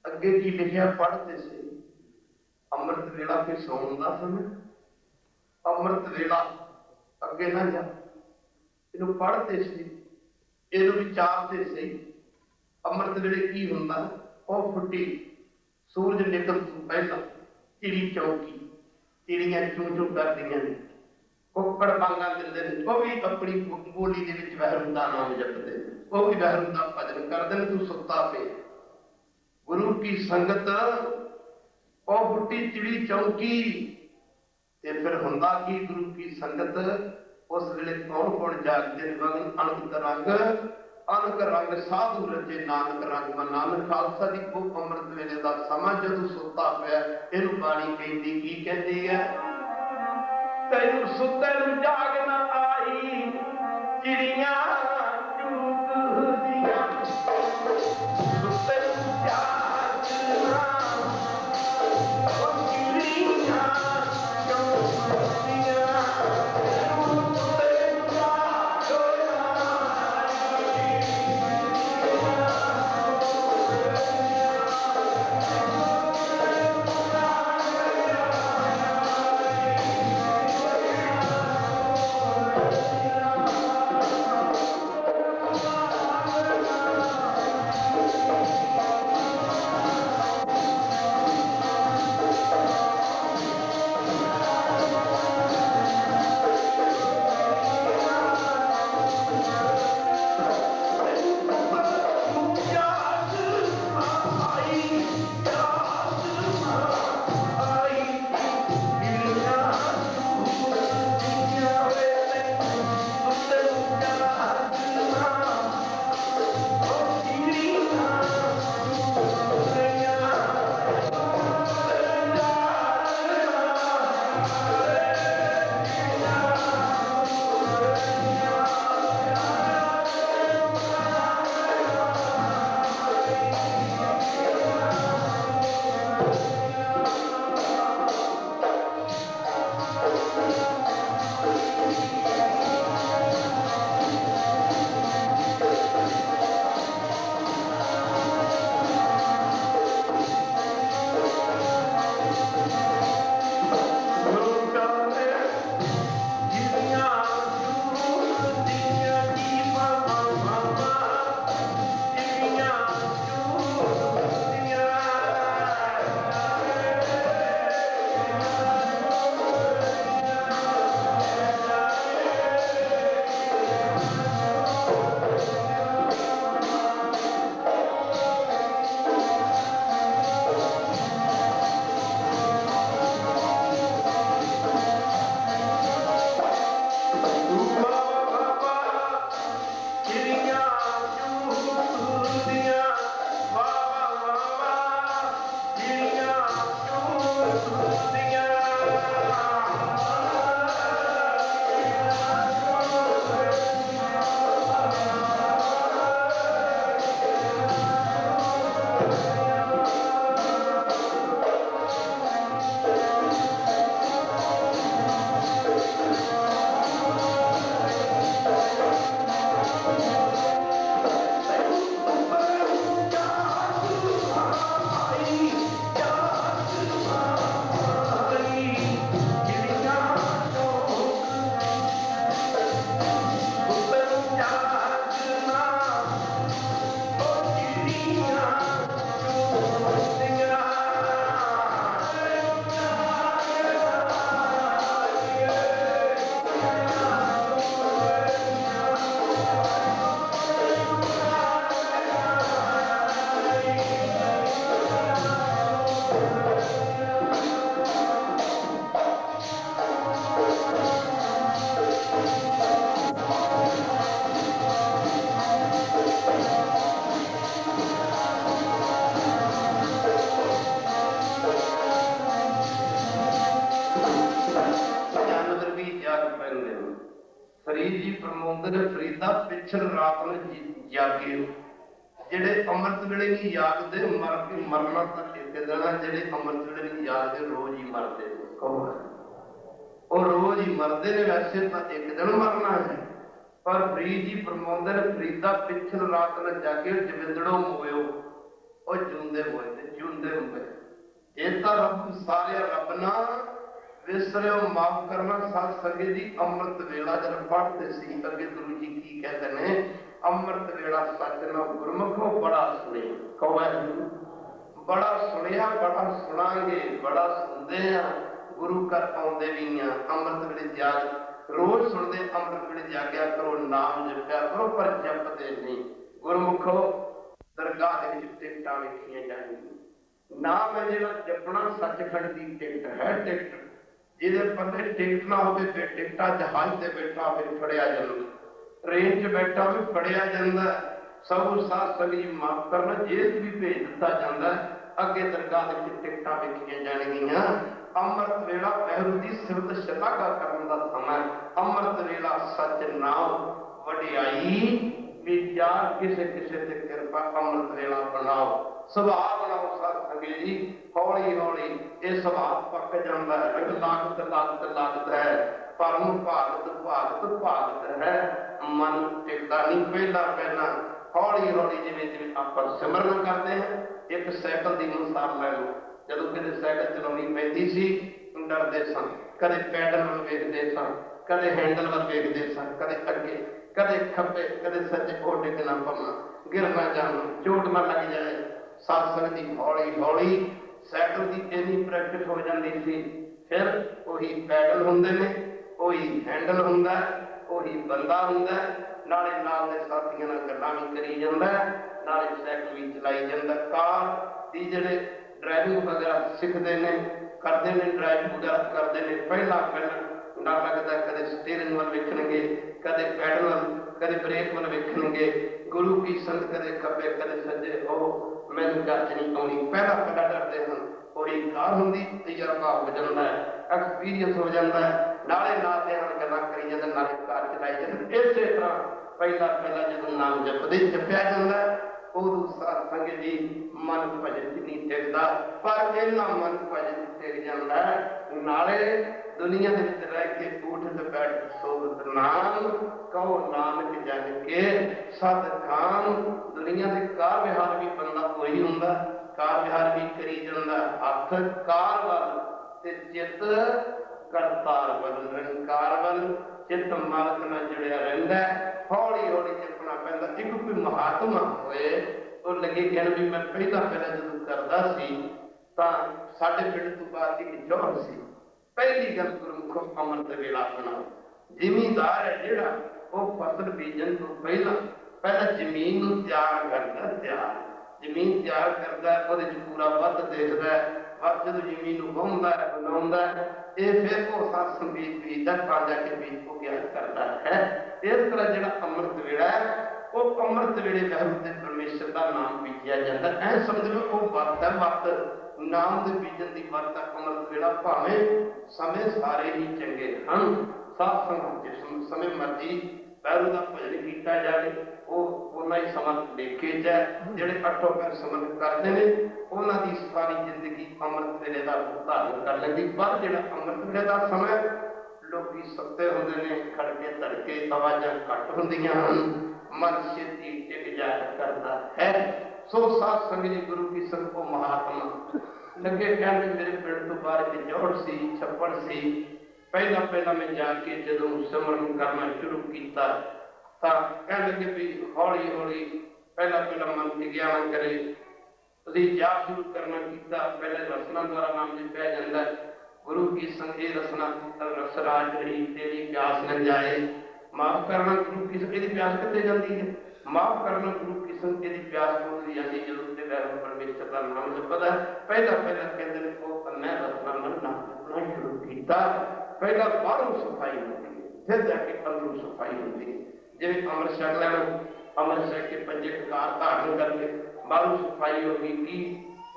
ਅੱਗੇ ਕੀ ਲਿਖਿਆ ਪੜ੍ਹਦੇ ਸੀ। ਅੰਮ੍ਰਿਤ ਵੇਲਾ ਫਿਰ ਸੌਣ ਦਾ ਸਮੇਂ, ਅੰਮ੍ਰਿਤ ਵੇਲਾ ਅੱਗੇ ਨਾ ਜਾ, ਇਹਨੂੰ ਪੜ੍ਹਦੇ ਸੀ, ਇਹਨੂੰ ਵਿਚਾਰਦੇ ਸੀ। ਅੰਮ੍ਰਿਤ ਵੇਲੇ ਕੀ ਹੁੰਦਾ, ਉਹ ਫੁੱਟੀ ਸੂਰਜ ਨਿਕਲ ਤੋਂ ਪਹਿਲਾਂ ਚਿੜੀ ਚੌਂਕੀ, ਚਿੜੀਆਂ ਚੂੰ ਚੂੰ ਕਰਦੀਆਂ ਨੇ, ਕੁੱਕੜ ਬਾਂਗਾਂ ਦਿੰਦੇ ਨੇ, ਉਹ ਵੀ ਆਪਣੀ ਬੋਲੀ ਦੇ ਵਿੱਚ ਵਾਹਿਗੁਰੂ ਦਾ ਨਾਮ ਜਪਦੇ ਨੇ, ਉਹ ਵੀ ਵਾਹਿਗੁਰੂ ਦਾ ਭਜਨ ਕਰਦੇ ਨੇ। ਤੂੰ ਸੁੱਤਾ ਪਿਆ, ਗੁਰੂ ਕੀ ਸੰਗਤ ਉਹ ਫੁੱਟੀ ਚਿੜੀ ਚੌਂਕੀ। ਤੇ ਫਿਰ ਹੁੰਦਾ ਕੀ ਗੁਰੂ ਕੀ ਸੰਗਤ, ਉਸ ਵੇਲੇ ਕੌਣ ਕੌਣ ਜਾਗਦੇ ਨੇ? ਵਗਨ ਅਣਖ ਰੰਗ, ਅਣਖ ਰੰਗ ਸਾਧੂ ਰਚੇ ਨਾਨਕ ਰੰਗ। ਨਾਨਕ ਖਾਲਸਾ ਦੀ ਉਹ ਅੰਮ੍ਰਿਤ ਵੇਲੇ ਦਾ ਸਮਾਂ ਜਦੋਂ ਸੁੱਤਾ ਪਿਆ, ਇਹਨੂੰ ਬਾਣੀ ਕਹਿੰਦੀ ਕੀ ਕਹਿੰਦੀ ਹੈ? ਤੈਨੂੰ ਸੁੱਤੇ ਨੂੰ ਜਾਗ ਨਾ ਆਈ, ਚਿੜੀਆਂ ਚੂਕਦੀਆਂ, ਸੁੱਤੇ ਨੂੰ ਜਾਗ ਨਾ, ਉਹ ਚਿੜੀਆਂ ਚੂਕਦੀਆਂ, ਸੁੱਤੇ ਨੂੰ ਜਾਗ ਫਰੀਦ ਜੀ ਫਰਮਾਉਂਦੇ ਨੇ, ਫਰੀਦਾ ਪਿਛਲ ਰਾਤ ਨੂੰ ਜਾਗੇ, ਜਿਹੜੇ ਅੰਮ੍ਰਿਤ ਵੇਲੇ ਨਹੀਂ ਜਾਗਦੇ ਮਰ ਕੇ ਮਰਨਾ ਤਾਂ ਇੱਕ ਦੇਣਾ, ਜਿਹੜੇ ਅੰਮ੍ਰਿਤ ਵੇਲੇ ਨਹੀਂ ਜਾਗਦੇ ਰੋਜ਼ ਹੀ ਮਰਦੇ ਨੇ। ਕੌਣ? ਉਹ ਰੋਜ਼ ਹੀ ਮਰਦੇ ਨੇ, ਵੈਸੇ ਤਾਂ ਇੱਕ ਦਿਨ ਮਰਨਾ ਹੈ, ਪਰ ਫਰੀਦ ਜੀ ਫਰਮਾਉਂਦੇ ਨੇ, ਫਰੀਦਾ ਪਿਛਲ ਰਾਤ ਨੂੰ ਜਾਗੇ ਜਵਿੰਦੜੋ ਮੋਇਓ, ਉਹ ਜਿਉਂਦੇ ਹੋਏ ਤੇ ਜਿਉਂਦੇ ਹੋਏ। ਇਹ ਤਾਂ ਰੱਬ ਸਾਰੇ ਰੱਬ ਨਾਲ ਵਿਸਰਿਓ ਮਾਫ ਕਰਨਾ। ਸਾਧ ਸੰਗਤ ਜੀ ਅੰਮ੍ਰਿਤ ਵੇਲਾ ਜਦ ਪੜ੍ਹਦੇ ਸੀ ਅੱਗੇ ਗੁਰੂ ਜੀ ਕੀ ਕਹਿੰਦੇ ਨੇ, ਅੰਮ੍ਰਿਤ ਵੇਲਾ ਸੱਚ ਨਾ ਗੁਰਮੁਖੋ ਬੜਾ ਸੁਣੇ। ਕਹੋ बड़ा सुनिया बड़ा सुनांगे, बड़ा सुनते हैं, गुरु घर आउंदे भी हैं, अमृत वेले जाग रोज सुनते, अमृत वेले जाग्या करो, नाम जपया करो, पर जपते नहीं। गुरमुखो दरगाह दे विच टिकटां लिखियां जाणगियां। नाम है जिहड़ा जपना सचखंड की टिकट है। टिकट जिहदे पल्ले टिकट ना होवे फिर टिकटा जहाज ते बैठा फिर फड़िया जांदा, ट्रेन च बैठा भी फड़िया जांदा, सब साथ संगत माफ करना, जेल भी भेज दिता जाता है। अगे दरगाह के टिकटां लिखियां जाणगियां। अमृत वेला वाहिगुरू दी सिफत शलाघा करन दा समय, अमृत वेला सच नाम वडियाई विचार किसे किसे ते कृपा, अमृत वेला बनाओ सुभाव बनाओ। साध संगत जी हौली हौली ये सुभाव पक जाता है, लागत लागत लागत है, परम भागत भागत भागत है, मन टिकता नहीं। पहला पहला हौली हौली जिवें जिवें आपां सिमरन करते हैं, एक साइकिल की मिसाल लै लो, जदों किते साइकिल चलाउणी पैंदी सी डरदे सन, कदे पैडल वल वेखदे सन, कदे हैंडल वल वेखदे सन, कदे अगे कदे खब्बे कदे सज्जे, ओ डिग ना पवां, गिर ना जावां, चोट ना लग जाए। सत्संग की हौली हौली साइकिल की इन्नी प्रैक्टिस हो जाती सी, फिर उही पैडल हुंदे ने, उही हैंडल हुंदा, उही बंदा हुंदा, नाले नाल दे साथियां नाल गल्लां भी करी जांदा, नाले साइकिल भी चलाई जांदा। कार दी जिहड़े ड्राइविंग वगैरह सीखते हैं करते हैं, ड्राइविंग वगैरह करते हैं, पहला पहला डर लगता, कदे स्टीयरिंग वाल वेखणगे, कदे पैडल वाल, कदे ब्रेक वाल वेखणगे, गुरु की संगत कदे खब्बे कदे सज्जे, ओ मैनूं गज नहीं आउणी, पहला पहला डरदे हन। थोड़ी कार हुंदी तजर्बा हो जाता है, एक्सपीरियंस हो जाता है, नाले नाल दे हन गल्लां करी जांदे, नाले कार चलाई जांदे। इसे तरह पहला पहला जदों नाम जपदे जपिया जांदा, उदों साध संगत जी मन भजन च नहीं टिकदा, पर इन्ना मन भजन टिक जांदा नाले दुनिया दे विच रह के उठत बैठ सोवत नाम, कहो नानक जग के सत खान। दुनिया के कार विहार भी बंदा कोई हुंदा, कार विहार भी करी जांदा, हथ कार वल ते चित करतार वल, निरंकार वल चित मालक नाल जुड़िया रहिंदा। हौली हौली जपना पैंदा। एक कोई महात्मा होए और लगे कहण भी मैं पहला पहला जदों करदा सी तां साडे पिंड तो बाहर एक जौहर सी। पहली गल गुरमुखो अमृत वेला बनाओ। जिमीदार है जिहड़ा वो फसल बीजन तो पहला जमीन नूं तैयार करदा, तैयार जमीन तैयार करदा, ਉਹਦੇ ਚ पूरा वध देखदा, वध जदों जमीन नूं वाहुंदा बनाउंदा, ये फिर वो साथ संगीत बीजदा, ਤਾਂ ਜਾ के बीज को ज्ञान करता है। इस तरह जिहड़ा अमृत वेला है वो अमृत वेले वाहिगुरू दे परमेश्वर का नाम बीजिया जाता है। ऐ समझ लो वो वक्त है, वक्त नाम के बीजन की वक्त अमृत वेला, भावें समय सारे ही चंगे हैं, साथ संगत जिस समय मर्जी वाहिगुरू का भजन किया जाए वो उन्ना ही समा लेखे च है। जिहड़े अठों पैर समर्थ करते हैं उन्हां दी सारी जिंदगी अमृत वेले का धारण कर लैंदी। पर जिहड़ा अमृत वेले का समय लोग सत्ते होंदे ने, खड़के धड़के आवाज़ां घट होंदियां हन, मन छेती टिक जाया करता है। सो साध संगत जी गुरु की संगत को महात्मा लगे कहने, मेरे पिंड तो बाहर एक जौड़ सी, छप्पड़ सी, पहला पहला मैं जाके जदों सिमरन करना शुरू किया तां कहण लगे भी हौली हौली पहला पहला मन टिकिया ना करे, असीं जाप शुरू करना किया। पहले रसना द्वारा नाम जपया जांदा, गुरु की संगत रसना रसराज रही तेरी प्यास न जाए, माफ करना गुरु की संगत प्यास कितने जाती है, माफ करना गुरु की संगत की प्यास होती जाती है। जरूर से वैर परमेश्वर का नाम जपदा पहला पहला कहते हैं वो मैं रसना मन नाम जपना शुरू किया। पहला बाहरों सफाई होती है, फिर जाके अंदरों सफाई होती है। जिवें अमृत छक लैना, अमृत छक के पंजे ककार धारण करके बाहरों सफाई होगी, की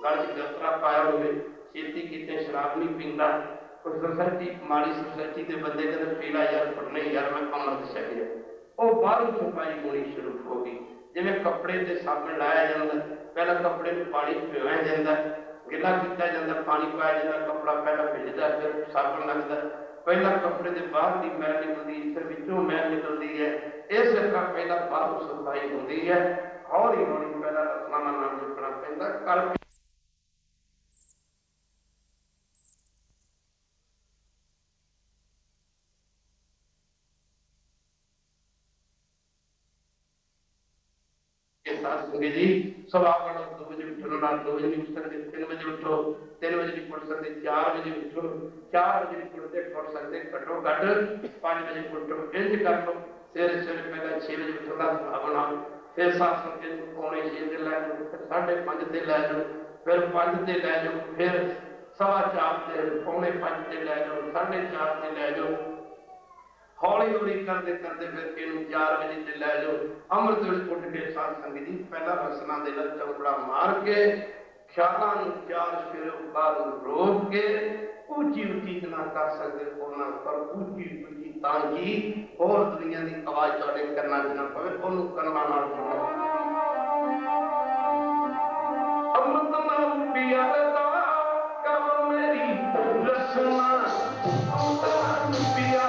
गल च गसरा पाया होवे, छेती किते शराब नहीं पींदा, कोई सोसाइटी माड़ी सोसाइटी के बंदे कहते पीला यार पढ़ने यार मैं अमृत छक लिया, वो बाहरों सफाई होनी शुरू होगी। जिवें कपड़े ते साबण लाया जाता, पहला कपड़े में पानी भिगोया जाता, गिला किया जाता, पानी पाया जाता, कपड़ा पहला भिजदा फिर साबण लगता, पहला कपड़े के बाहर की मैल निकलती फिर विचों मैल निकलती है। इस तरह पहला बाहरों सफाई होती है। हौली हौली पहला रसना का नाम जपना पैंदा, कल जी स्वभाव उठो ना 2 वजे नहीं उठ सकते, 3 वजे उठो, 3 वजे नहीं उठ सकते, 4 वजे उठो, 4 वजे नहीं उठ सकते, घटो घट 5 वजे उठो। इंज कर लो, सवेरे सवेरे पहले 6 वजे उठो, अपना फिर सत्संग के पौने 6 ते लै जाओ, फिर 5:30 ते लै जाओ, फिर 5 ते लै जाओ, फिर 4:15 ते पौने 5 ते लै जाओ, 4:30 ते लै जाओ। हौली हौली करते करते फिर इनू 4 वजे ते लै जाओ। अमृत वेले उठ के साध संगत जी पहला रसना दे चौकड़ा मार के ख्यालों नू 4 फेरे बाद रोक के ऊंची ऊंची ना कर सकते होना, पर ऊंची ऊंची ताकि और दुनिया की आवाज तुहाडे करना ना पवे, ओनू करना नाल सुनो। अमृत नाम पिया दा कम मेरी रसना, अमृत नाम पिया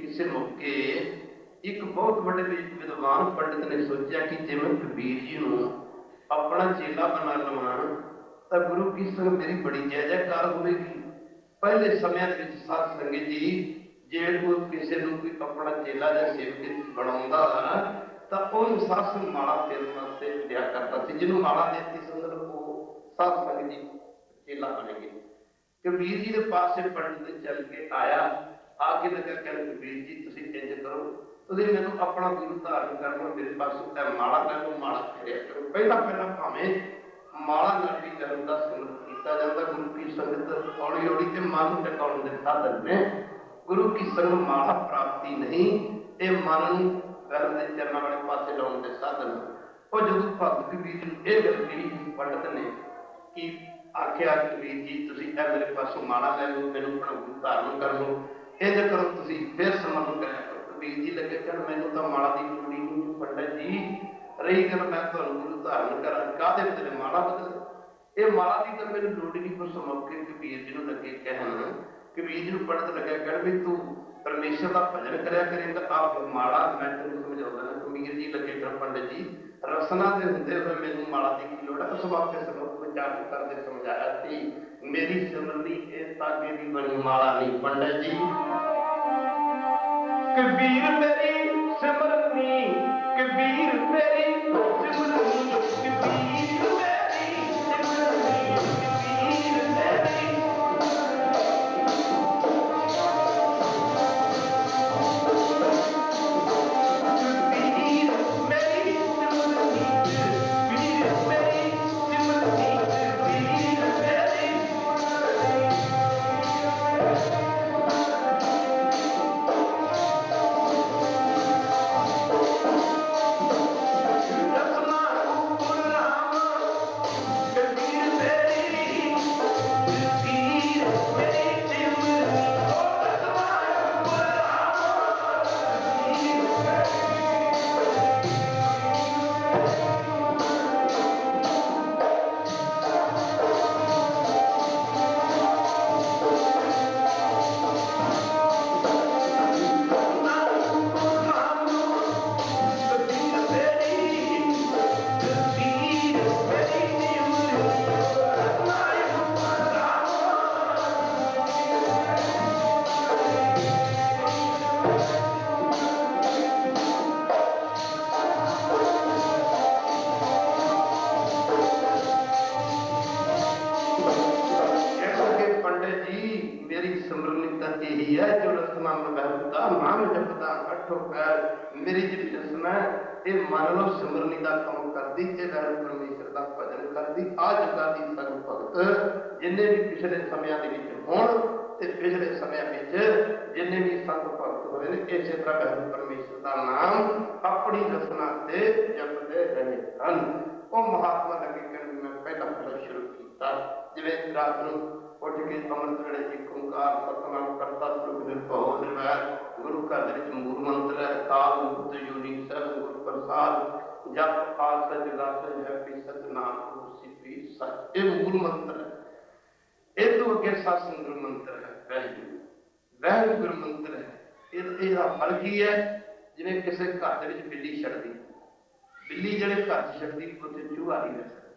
किसी मौके एक बहुत बड़े विद्वान पंडित ने सोचा कि जे मैं कबीर जी नूं अपना चेला बना लवां तां गुरु की संग मेरी बड़ी जय जयकार होगी। पहले समय साध संगत जी जे कोई किसी नूं कोई अपना चेला या सेवक बनाउंदा तां ओहनूं साध संग माला फेरन वास्ते दिया करता सी। जिन्हों माला देती संगत वो साध संगत जी चेला बनेंगे। कबीर जी के पास से पंडित चल के आया, आके लगा कहने कबीर जी तुसीं इंज करो, तुसीं मैनूं अपना गुरु धारण कर लो, मेरे पास माला कर लो, माला फेरिया करो। पहला पहला भावें माला नाल भी जन्म का संगत किया जाता। गुरु की संगत हौली हौली ते मन टिकाउण दे साधन ने। गुरु की संगत माला प्राप्ति नहीं, ये मन वैल के चरणों वाले पासे लाने के साधन। और जो भगत कबीर जी ये गल कही पंडित ने कि आख्या कबीर जी तुसीं ए मेरे पासों माला लै लो, मैनूं अपना गुरु धारण कर लो, इंज करो तुसीं फिर समर्पण करिया करो। कबीर जी लगे कहण मैनूं तां माला की लोड़ ही नहीं पंडित जी, रही गल मैं तुहानूं गुरु धारण करा काहदे बदले माला बदले, ये माला की तो मैनूं लोड़ ही नहीं। पर मौके कबीर जी नूं लगे कहण, कबीर जी नूं पंडित लगे कहण भी तू परमेश्वर का भजन करिया करेंगा आप माला मैं तेन समझाऊंगा। कबीर जी लगे कर पंडित जी रसना के होंदे हुए मैनूं माला की की लोड़ है। उस वास्ते सबक विचार करते समझाया कि मेरी सिमरनी इस ताके भी बनी माला नहीं पंडित जी। कबीर मेरी सिमरनी, कबीर मेरी सिमरनी, कबीर मेरी सिमरनी, कबीर मेरी मेरी जी रस्म है ये मान लो सिमरनी का काम कर दी, वैरू परमेश्वर का भजन कर दी। आ जुगा की संग भगत जिन्हें भी पिछले समय पिछले समय जिन्हें भी संत भगत हुए इस तरह वैरू परमेश्वर का नाम अपनी रचना से जपते रहे हैं। वो महात्मा लगे कहने मैं पहला पहला शुरू किया जिवें रात को उठ के अमृत वेले एक ओंकार सतनाम करता सुख निर्भव निर्वैर गुरु का दृढ़ मूल मंत्र है काल मुक्त योनि सब गुरु प्रसाद जप आल सच लासज है पी सतनाम सिद्धि सच। ये मूल मंत्र है। ये तो अगे सासन गुरु मंत्र है वैरू गुरु मंत्र है। ये फल की है जिवें किसी घर दे विच बिल्ली छड्डी, बिल्ली जिहड़े घर च छड्डी उत्थे चूहा नहीं रह सकदा।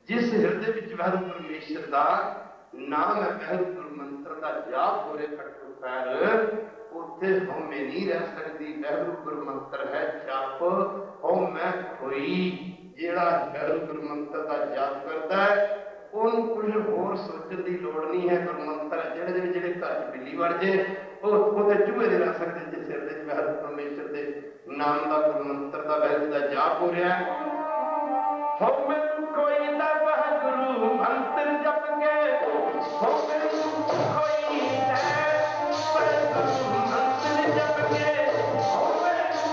जिस हिरदे विच वैरू परमेश्वर दा नाम है वैरू गुरु मंत्र का जाप हो रहे खट्टू पैर उत्थे हमें नहीं रह सकती। वैरू गुरु मंत्र है जाप मैं कोई जेड़ा वैरू गुरु मंत्र का जाप करता है उन्होंने कुछ होर सोचने की लोड़ नहीं है। गुरु मंत्र जेड़े जेड़े घर बिल्ली वड़ जाए वो चूहे नहीं रह सकते जिस हिरदे वैरू परमेश्वर के नाम का गुरु मंत्र का वैरू का जाप हो रहा है। कोई ना वह गुरु मंत्र जप के कोई मंत्र जप के कोई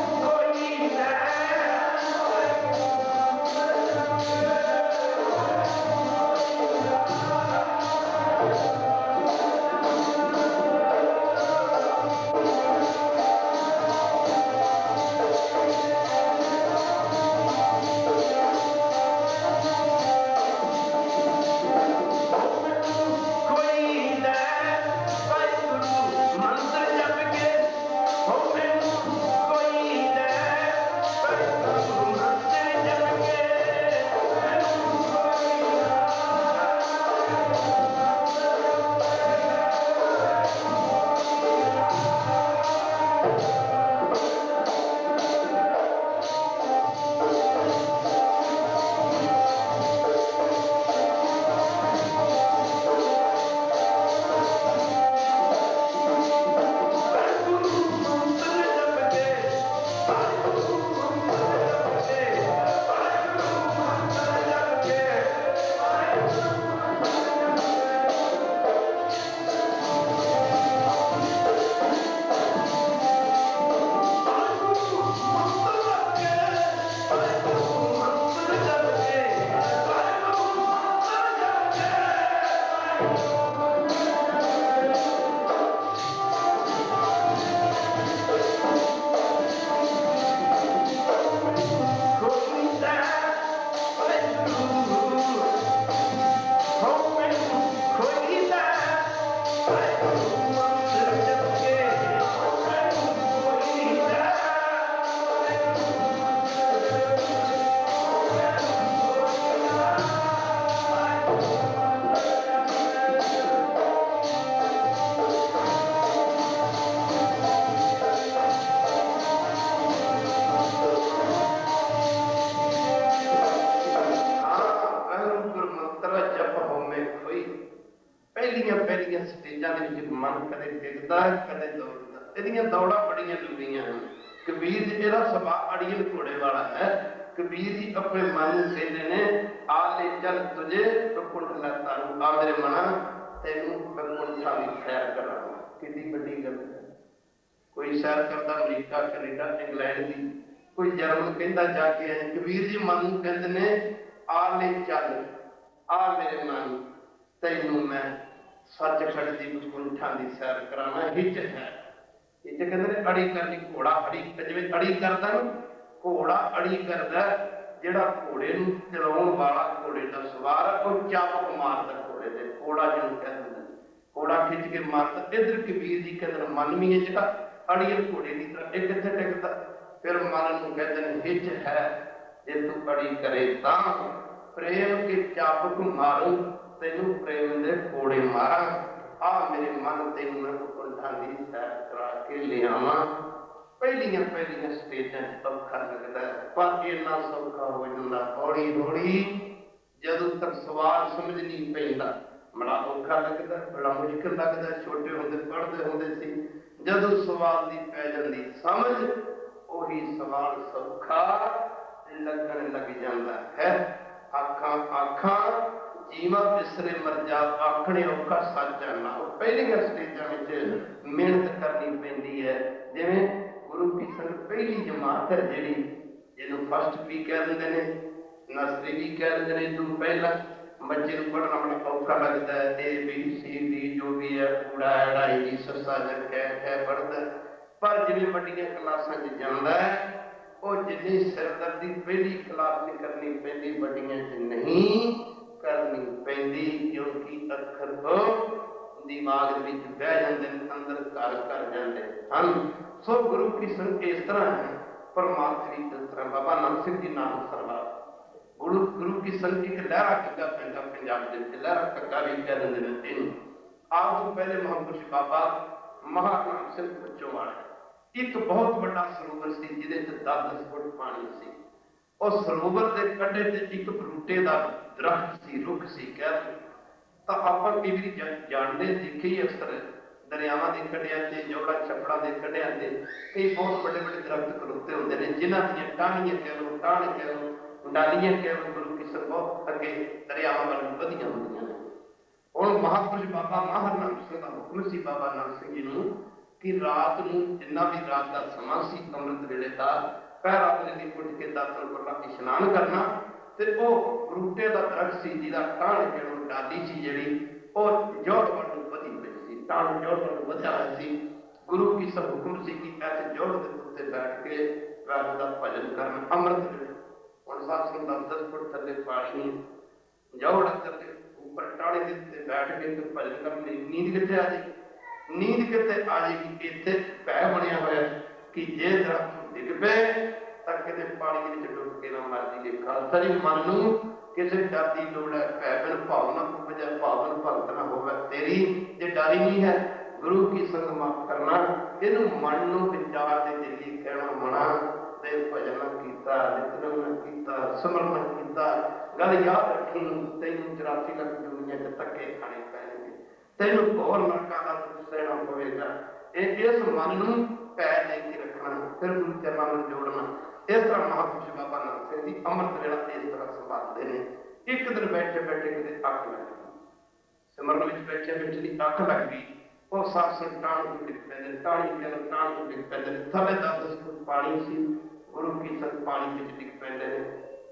ਇਹਦੀਆਂ ਸਟੇਜਾਂ ਦੇ ਵਿੱਚ ਮਨ ਕਦੇ ਡਿੱਗਦਾ ਕਦੇ ਦੌੜਦਾ। ਇਹਦੀਆਂ ਦੌੜਾਂ ਬੜੀਆਂ ਲੰਬੀਆਂ ਹਨ। ਕਬੀਰ ਜੀ ਇਹਦਾ ਸੁਭਾਅ ਅੜੀਅਲ ਘੋੜੇ ਵਾਲਾ ਹੈ। ਕਬੀਰ ਜੀ ਆਪਣੇ ਮਨ ਨੂੰ ਕਹਿੰਦੇ ਨੇ ਆ ਲੈ ਚੱਲ ਤੁਝੇ ਬੈਕੁੰਠ ਲੈਤਾ ਨੂੰ, ਆ ਮੇਰੇ ਮਨਾ ਤੈਨੂੰ ਬੈਕੁੰਠਾਂ ਦੀ ਸੈਰ ਕਰਾਂਗਾ। ਕਿੰਨੀ ਵੱਡੀ ਗੱਲ ਹੈ। ਕੋਈ ਸੈਰ ਕਰਦਾ ਅਮਰੀਕਾ ਕੈਨੇਡਾ ਇੰਗਲੈਂਡ ਦੀ, ਕੋਈ ਜਰਮਨ ਕਹਿੰਦਾ ਜਾ ਕੇ ਆਏ। ਕਬੀਰ ਜੀ ਮਨ ਨੂੰ ਕਹਿੰਦੇ ਨੇ ਆ ਲੈ ਚੱਲ, ਆ ਮੇਰੇ ਮਨ ਤੈਨੂੰ ਮੈਂ ਸੱਚਖੰਡ ਦੀ ਬੈਕੁੰਠਾਂ ਦੀ ਸੈਰ ਕਰਾਉਣਾ। ਹਿੱਚ ਹੈ, ਹਿੱਚ ਕਹਿੰਦੇ ਨੇ ਅੜੀ ਕਰਨੀ। ਘੋੜਾ ਅੜੀ, ਜਿਵੇਂ ਅੜੀ ਕਰਦਾ ਨਾ ਘੋੜਾ ਅੜੀ ਕਰਦਾ, ਜਿਹੜਾ ਘੋੜੇ ਨੂੰ ਚਲਾਉਣ ਵਾਲਾ ਘੋੜੇ ਦਾ ਸਵਾਰ ਉਹ ਚਾਬੁਕ ਮਾਰਦਾ ਘੋੜੇ ਦੇ, ਘੋੜਾ ਜਿਹਨੂੰ ਕਹਿੰਦੇ ਨੇ, ਘੋੜਾ ਖਿੱਚ ਕੇ ਮਾਰਦਾ। ਇੱਧਰ ਕਬੀਰ ਜੀ ਕਹਿੰਦੇ ਮਨ ਵੀ ਹੈ ਜਿਹੜਾ ਅੜੀਅਲ ਘੋੜੇ ਦੀ ਤਰ੍ਹਾਂ ਇਹ ਕਿੱਥੇ ਟਿਕਦਾ। ਫਿਰ ਮਨ ਨੂੰ ਕਹਿੰਦੇ ਨੇ ਹਿੱਚ ਹੈ, ਜੇ ਤੂੰ ਅੜੀ ਕਰੇ ਤਾਂ ਪ੍ਰੇਮ ਕੇ ਚਾਬੁਕ ਮਾਰੂ, ਤੈਨੂੰ ਪ੍ਰੇਮ ਦੇ ਘੋੜੇ ਮਾਰਾਂ। ਆ ਮੇਰੇ ਮਨ ਤੈਨੂੰ ਮੈਂ ਬੈਕੁੰਠਾਂ ਦੀ ਸੈਰ ਕਰਾ ਕੇ ਲਿਆਵਾਂ। ਪਹਿਲੀਆਂ ਸਟੇਜਾਂ ਔਖਾ ਲੱਗਦਾ, ਪਰ ਇੰਨਾ ਸੌਖਾ ਹੋ ਜਾਂਦਾ ਹੌਲੀ ਹੌਲੀ। ਜਦੋਂ ਤੱਕ ਸਵਾਲ ਸਮਝ ਨਹੀਂ ਪੈਂਦਾ ਬੜਾ ਔਖਾ ਲੱਗਦਾ, ਬੜਾ ਮੁਸ਼ਕਿਲ ਲੱਗਦਾ। ਛੋਟੇ ਹੁੰਦੇ ਪੜ੍ਹਦੇ ਹੁੰਦੇ ਸੀ, ਜਦੋਂ ਸਵਾਲ ਦੀ ਪੈ ਜਾਂਦੀ ਸਮਝ, ਉਹੀ ਸਵਾਲ ਸੌਖਾ ਲੱਗਣ ਲੱਗ ਜਾਂਦਾ ਹੈ। ਆਖਾਂ ਆਖਾਂ ਜੀਵਾ ਬਿਸਰੇ ਮਰ ਜਾ, ਆਖਣੇ ਔਖਾ ਸੱਚ ਨਾ। ਪਹਿਲੀਆਂ ਸਟੇਜਾਂ ਵਿੱਚ ਮਿਹਨਤ ਕਰਨੀ ਪੈਂਦੀ ਹੈ। ਜਿਵੇਂ ਗੁਰੂ ਕੀ ਸੰਗਤ ਪਹਿਲੀ ਜਮਾਤ ਹੈ ਜਿਹੜੀ, ਜਿਹਨੂੰ ਫਸਟ ਵੀ ਕਹਿ ਦਿੰਦੇ ਨੇ, ਨਰਸਰੀ ਵੀ ਕਹਿ ਦਿੰਦੇ ਨੇ। ਤੂੰ ਪਹਿਲਾਂ ਬੱਚੇ ਨੂੰ ਪੜ੍ਹਨਾ ਬੜਾ ਔਖਾ ਲੱਗਦਾ ਹੈ। ABCD ਜੋ ਵੀ ਹੈ ਕੂੜਾ ਐੜਾ ਹੀ ਸੱਸਾ ਜਨ ਕਹਿ ਪੜ੍ਹਦਾ। ਪਰ ਜਿਵੇਂ ਵੱਡੀਆਂ ਕਲਾਸਾਂ 'ਚ ਜਾਂਦਾ ਹੈ, ਉਹ ਜਿੰਨੀ ਸਿਰਦਰਦੀ ਪਹਿਲੀ ਕਲਾਸ 'ਚ ਕਰਨੀ ਪੈਂਦੀ, ਵੱਡੀਆਂ 'ਚ ਨਹੀਂ ਕਰਨੀ ਪੈਂਦੀ, ਕਿਉਂਕਿ ਅੱਖਰ ਤੋਂ ਦਿਮਾਗ ਦੇ ਵਿੱਚ ਬਹਿ ਜਾਂਦੇ ਨੇ, ਅੰਦਰ ਘਰ ਕਰ ਜਾਂਦੇ ਹਨ। ਸੋ ਗੁਰੂ ਕੀ ਸੰਗਤ ਇਸ ਤਰ੍ਹਾਂ ਹੈ, ਪਰਮਾਤਮਾ ਇਸ ਤਰ੍ਹਾਂ। ਬਾਬਾ ਨਾਨਕ ਸਿੰਘ ਜੀ ਨਾਮ ਸਰਵਾ ਗੁਰੂ ਕੀ ਸੰਗਤ ਇੱਕ ਲਹਿਰਾ ਕੱਗਾ ਪੈਂਦਾ ਪੰਜਾਬ ਦੇ ਵਿੱਚ, ਲਹਿਰਾ ਕੱਗਾ ਵੀ ਕਹਿ ਦਿੰਦੇ ਨੇ ਇਹਨੂੰ। ਆਪ ਤੋਂ ਪਹਿਲੇ ਮਹਾਂਪੁਰਸ਼ ਬਾਬਾ ਮਹਾਨਾਮ ਸਿੰਘ ਬੱਚੋਂ ਵਾਲਾ ਇੱਕ ਬਹੁਤ ਵੱਡਾ ਸਰੋਵਰ ਸੀ, ਜਿਹਦੇ ਚ 10-10 ਫੁੱਟ ਪਾਣੀ ਸੀ। ਉਹ ਸਰੋਵਰ ਦੇ ਕੰਢੇ ਤੇ ਇੱਕ ਬਰੂਟੇ ਦਾ ਦਰਖਤ ਸੀ, ਰੁੱਖ ਸੀ ਕਹਿ। ਤਾਂ ਆਪਾਂ ਕਈ ਵਾਰੀ ਜਾਣਦੇ ਦੇਖੇ ਅਕਸਰ ਦਰਿਆਵਾਂ ਦੇ ਕੰਢਿਆਂ ਤੇ, ਜੋੜਾ ਛੱਪੜਾਂ ਦੇ ਕੰਢਿਆਂ ਤੇ ਕਈ ਬਹੁਤ ਵੱਡੇ ਵੱਡੇ ਦਰਖਤ ਖਲੋਤੇ ਹੁੰਦੇ ਨੇ, ਜਿਨ੍ਹਾਂ ਦੀਆਂ ਟਾਹਣੀਆਂ ਕਹਿ ਲਓ, ਟਾਹਣ ਕਹਿ ਲਓ, ਡਾਲੀਆਂ ਕਹਿ ਲਓ, ਗੁਰੂ ਕੀ ਸੰਗਤ ਬਹੁਤ ਅੱਗੇ ਦਰਿਆਵਾਂ ਵੱਲ ਵਧੀਆਂ ਹੁੰਦੀਆਂ ਨੇ। ਹੁਣ ਮਹਾਂਪੁਰਸ਼ ਬਾਬਾ ਮਹਾਨਾਮ ਸਿੰਘ ਦਾ ਹੁਕਮ ਸੀ ਬਾਬਾ ਨਾਨਕ ਸਿੰਘ ਜੀ ਨੂੰ ਕਿ ਰਾਤ ਨੂੰ ਜਿੰਨਾ ਵੀ ਰਾਤ ਦਾ ਸਮਾਂ ਸੀ, ਅੰਮ੍ਰਿਤ ਵੇਲੇ ਦਾ ਪਹਿਰਾ ਵੇਲੇ ਦੀ ਉੱਠ ਕੇ ਦਾਤਣ ਕਰਨਾ, ਇਸ਼ਨਾਨ ਕਰਨਾ। ਤੇ ਉਹ ਬਰੂਟੇ ਦਾ ਦਰਖਤ ਸੀ ਜਿਹਦਾ ਟਾਹਣ ਜਿਹੜੀ ਡਾਲੀ ਸੀ, ਜਿਹੜੀ ਉਹ ਜੋੜ ਵੱਲ ਨੂੰ ਵਧੀ ਹੋਈ ਸੀ, ਟਾਹਣ ਜੋੜ ਵੱਲ ਨੂੰ ਵਧਿਆ ਹੋਇਆ ਸੀ। ਗੁਰੂ ਕੀ ਸਭ ਹੁਕਮ ਸੀ ਕਿ ਐਸੇ ਜੋੜ ਦੇ ਉੱਤੇ ਬੈਠ ਕੇ ਵਾਹਿਗੁਰੂ ਦਾ ਭਜਨ ਕਰਨ ਅੰਮ੍ਰਿਤ ਵੇਲੇ। ਹੁਣ ਸਾਧ ਸੰਗਤ 10 ਫੁੱਟ ਥੱਲੇ ਪਾਣੀ, ਜੋੜ ਥੱਲੇ ਉੱਪਰ ਟਾਹਣੇ ਦੇ ਉੱਤੇ ਬੈਠ ਕੇ ਭਜਨ ਕਰਨ ਲਈ ਨੀਂਦ ਕਿੱਥੇ ਆ ਜਾਏਗੀ? ਨੀਂਦ ਕਿਤੇ ਆ ਜਾਏਗੀ? ਇੱਥੇ ਭੈ ਬਣਿਆ ਹੋਇਆ ਕਿ ਜੇ ਦਰਖਤ ਡਿੱਗ ਪਏ ਤਾਂ ਕਿਤੇ ਪਾਣੀ ਦੇ ਵਿੱਚ ਡੁੱਬ ਕੇ ਨਾ ਮਰ ਜਾਈਏ। ਖਾਲਸਾ ਜੀ ਮਨ ਨੂੰ ਕਿਸੇ ਡਰ ਦੀ ਲੋੜ ਹੈ, ਭੈ ਬਿਨ ਭਾਵਨਾ ਉਪਜੈ, ਭਾਵਨ ਭਗਤ ਨਾ ਹੋਵੇ ਤੇਰੀ। ਜੇ ਡਰ ਹੀ ਨਹੀਂ ਹੈ, ਗੁਰੂ ਕੀ ਸੰਗਤ ਮਾਫ ਕਰਨਾ, ਇਹਨੂੰ ਮਨ ਨੂੰ ਵਿਚਾਰ ਦੇ ਜਰੀਏ ਕਹਿਣਾ ਮਨਾ ਤੇ ਭਜਨ ਕੀਤਾ, ਨਿਤਨੇਮ ਨਾ ਕੀਤਾ, ਸਿਮਰਨ ਕੀਤਾ। ਗੱਲ ਯਾਦ ਰੱਖੀ, ਤੈਨੂੰ 84 ਲੱਖ ਦੁਨੀਆ 'ਚ ਧੱਕੇ ਖਾਣੇ ਪੈਣਗੇ, ਤੈਨੂੰ ਹੋਰ ਨਰਕਾਂ ਦਾ ਦੁੱਖ ਸਹਿਣਾ ਪਵੇਗਾ। ਇਸ ਮਨ ਨੂੰ ਭੈ ਲੈ ਕੇ ਰੱਖਣਾ, ਫਿਰ ਗੁਰੂ ਚਰਨਾਂ ਨੂੰ ਜੋੜਨਾ। ਇਸ ਤਰ੍ਹਾਂ ਮਹਾਂਪੁਰਸ਼ ਬਾਬਾ ਨਾਨਕ ਸਿੰਘ ਜੀ ਅੰਮ੍ਰਿਤ ਵੇਲਾ ਇਸ ਤਰ੍ਹਾਂ ਸੰਭਾਲਦੇ ਨੇ। ਇੱਕ ਦਿਨ ਬੈਠੇ ਬੈਠੇ ਕਿਤੇ ਅੱਖ ਲੱਗ ਗਈ, ਸਿਮਰਨ ਵਿੱਚ ਬੈਠੇ ਬੈਠੇ ਦੀ ਅੱਖ ਲੱਗ ਗਈ। ਉਹ ਸਾਧ ਸੰਗਤ ਟਾਹਣ ਤੋਂ ਡਿੱਗ ਪੈਂਦੇ ਨੇ, ਟਾਹਣੀ ਕਹਿੰਦੇ ਟਾਹਣ ਤੋਂ ਡਿੱਗ ਪੈਂਦੇ ਨੇ। ਥੱਲੇ 10-10 ਫੁੱਟ ਪਾਣੀ ਸੀ, ਗੁਰੂ ਕੀ ਸੰਗਤ ਪਾਣੀ ਵਿੱਚ ਡਿੱਗ ਪੈਂਦੇ ਨੇ।